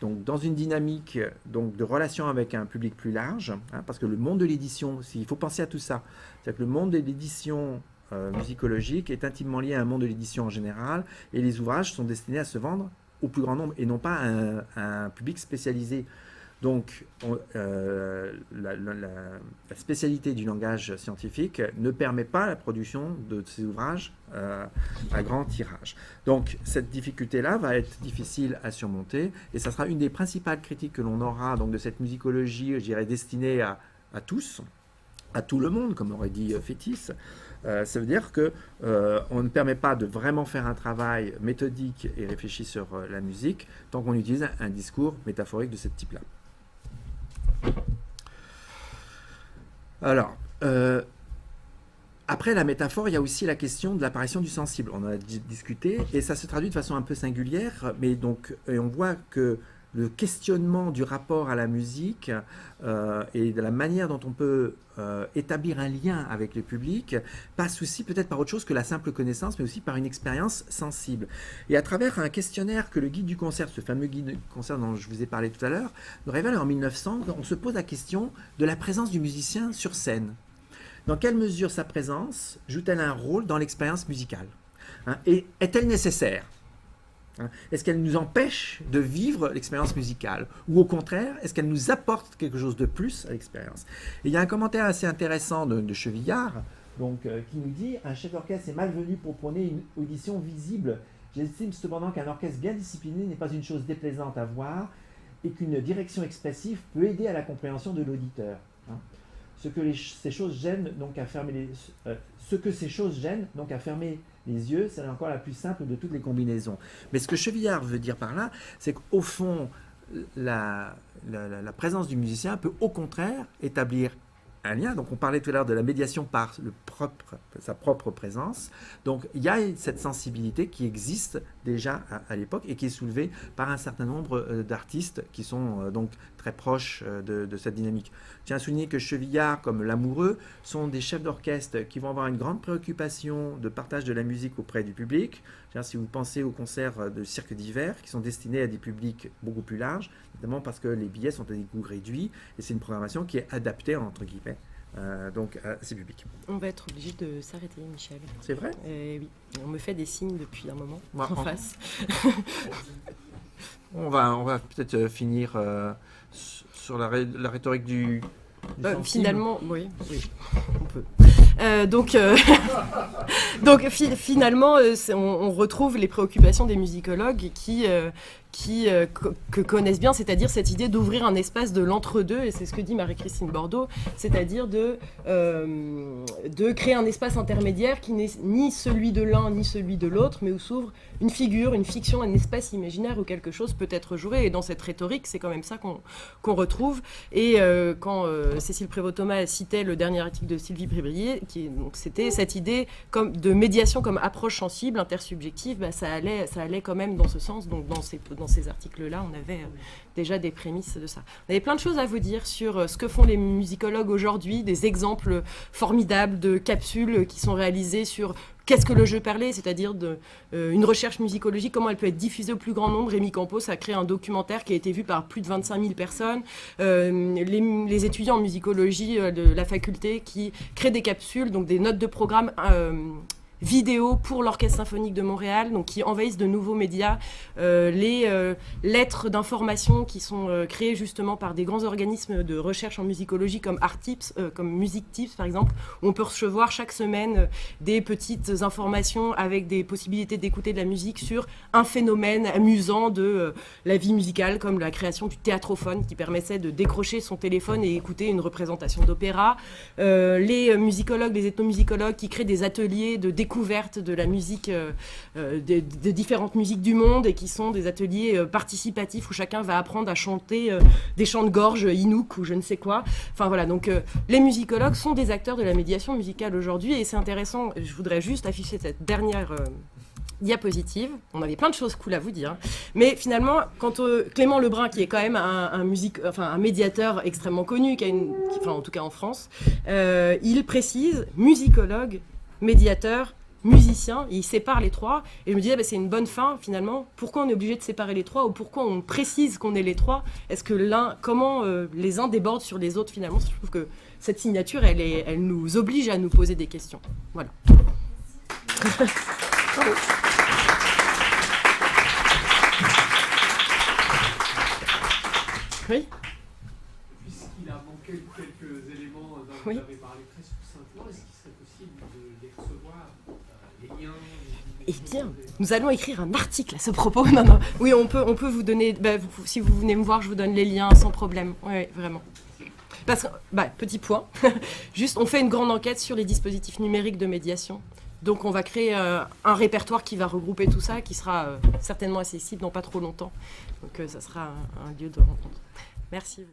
donc dans une dynamique donc de relation avec un public plus large, parce que le monde de l'édition, il faut penser à tout ça, c'est-à-dire que le monde de l'édition musicologique est intimement lié à un monde de l'édition en général, et les ouvrages sont destinés à se vendre au plus grand nombre et non pas à un public spécialisé. Donc, la spécialité du langage scientifique ne permet pas la production de ces ouvrages à grand tirage. Donc, cette difficulté-là va être difficile à surmonter, et ça sera une des principales critiques que l'on aura donc, de cette musicologie, je dirais, destinée à tous, à tout le monde, comme aurait dit Fétis. Ça veut dire qu'on ne permet pas de vraiment faire un travail méthodique et réfléchi sur la musique tant qu'on utilise un discours métaphorique de ce type-là. Alors, après la métaphore, il y a aussi la question de l'apparition du sensible. On en a discuté, et ça se traduit de façon un peu singulière, mais donc on voit que le questionnement du rapport à la musique et de la manière dont on peut établir un lien avec le public passe aussi peut-être par autre chose que la simple connaissance, mais aussi par une expérience sensible. Et à travers un questionnaire que le guide du concert, ce fameux guide du concert dont je vous ai parlé tout à l'heure, nous révèle en 1900, on se pose la question de la présence du musicien sur scène. Dans quelle mesure sa présence joue-t-elle un rôle dans l'expérience musicale, hein, et est-elle nécessaire? Est-ce qu'elle nous empêche de vivre l'expérience musicale? Ou au contraire, est-ce qu'elle nous apporte quelque chose de plus à l'expérience? Et il y a un commentaire assez intéressant de Chevillard donc, qui nous dit « Un chef d'orchestre est malvenu pour prôner une audition visible. J'estime cependant qu'un orchestre bien discipliné n'est pas une chose déplaisante à voir et qu'une direction expressive peut aider à la compréhension de l'auditeur. Hein. Ce que ces choses gênent, donc à fermer les yeux, c'est encore la plus simple de toutes les combinaisons. » Mais ce que Chevillard veut dire par là, c'est qu'au fond, la présence du musicien peut au contraire établir un lien. Donc on parlait tout à l'heure de la médiation par sa propre présence. Donc il y a cette sensibilité qui existe déjà à l'époque et qui est soulevée par un certain nombre d'artistes qui sont donc très proches de cette dynamique. Je tiens à souligner que Chevillard, comme Lamoureux, sont des chefs d'orchestre qui vont avoir une grande préoccupation de partage de la musique auprès du public. Si vous pensez aux concerts de cirque d'hiver qui sont destinés à des publics beaucoup plus larges, notamment parce que les billets sont à des coûts réduits et c'est une programmation qui est adaptée, entre guillemets, donc à ces publics. On va être obligé de s'arrêter, Michel. C'est vrai? Oui, on me fait des signes depuis un moment en face. On va peut-être finir sur la rhétorique du finalement, oui, on peut. Donc finalement, on retrouve les préoccupations des musicologues que connaissent bien, c'est-à-dire cette idée d'ouvrir un espace de l'entre-deux, et c'est ce que dit Marie-Christine Bordeaux, c'est-à-dire de créer un espace intermédiaire qui n'est ni celui de l'un ni celui de l'autre, mais où s'ouvre une figure, une fiction, un espace imaginaire où quelque chose peut être joué. Et dans cette rhétorique, c'est quand même ça qu'on retrouve. Et quand Cécile Prévost-Thomas citait le dernier article de Sylvie Brébrier, c'était cette idée de médiation comme approche sensible, intersubjective, ça allait quand même dans ce sens. Donc dans ces articles-là, on avait déjà des prémices de ça. On avait plein de choses à vous dire sur ce que font les musicologues aujourd'hui, des exemples formidables de capsules qui sont réalisées sur qu'est-ce que le jeu parlé, c'est-à-dire une recherche musicologique, comment elle peut être diffusée au plus grand nombre. Rémi Campos a créé un documentaire qui a été vu par plus de 25 000 personnes. Les étudiants en musicologie de la faculté qui créent des capsules, donc des notes de programme vidéo pour l'Orchestre symphonique de Montréal, donc qui envahissent de nouveaux médias, les lettres d'information qui sont créées justement par des grands organismes de recherche en musicologie comme Arttips, comme Music Tips par exemple, où on peut recevoir chaque semaine des petites informations avec des possibilités d'écouter de la musique sur un phénomène amusant de la vie musicale, comme la création du théâtrophone qui permettait de décrocher son téléphone et écouter une représentation d'opéra, les musicologues, les ethnomusicologues qui créent des ateliers de découverte de la musique, de différentes musiques du monde, et qui sont des ateliers participatifs où chacun va apprendre à chanter des chants de gorge Inuk ou je ne sais quoi. Enfin voilà, donc les musicologues sont des acteurs de la médiation musicale aujourd'hui, et c'est intéressant. Je voudrais juste afficher cette dernière diapositive. On avait plein de choses cool à vous dire, mais finalement, quand Clément Lebrun, qui est quand même un médiateur extrêmement connu, en tout cas en France, il précise musicologue, médiateur, musicien, et il sépare les trois, et je me disais c'est une bonne fin finalement. Pourquoi on est obligé de séparer les trois, ou pourquoi on précise qu'on est les trois? Est-ce que comment les uns débordent sur les autres finalement? Je trouve que cette signature elle nous oblige à nous poser des questions. Voilà. Oui. Puisqu'il a manqué quelques éléments dont Oui. vous avez parlé très succinctement, est-ce qu'il serait possible de les recevoir, les liens Eh bien, nous allons écrire un article à ce propos. Non, non. Oui, on peut vous donner. Si vous venez me voir, je vous donne les liens sans problème. Oui, vraiment. Parce que, petit point. Juste, on fait une grande enquête sur les dispositifs numériques de médiation. Donc, on va créer un répertoire qui va regrouper tout ça, qui sera certainement accessible dans pas trop longtemps. Donc, ça sera un lieu de rencontre. Merci.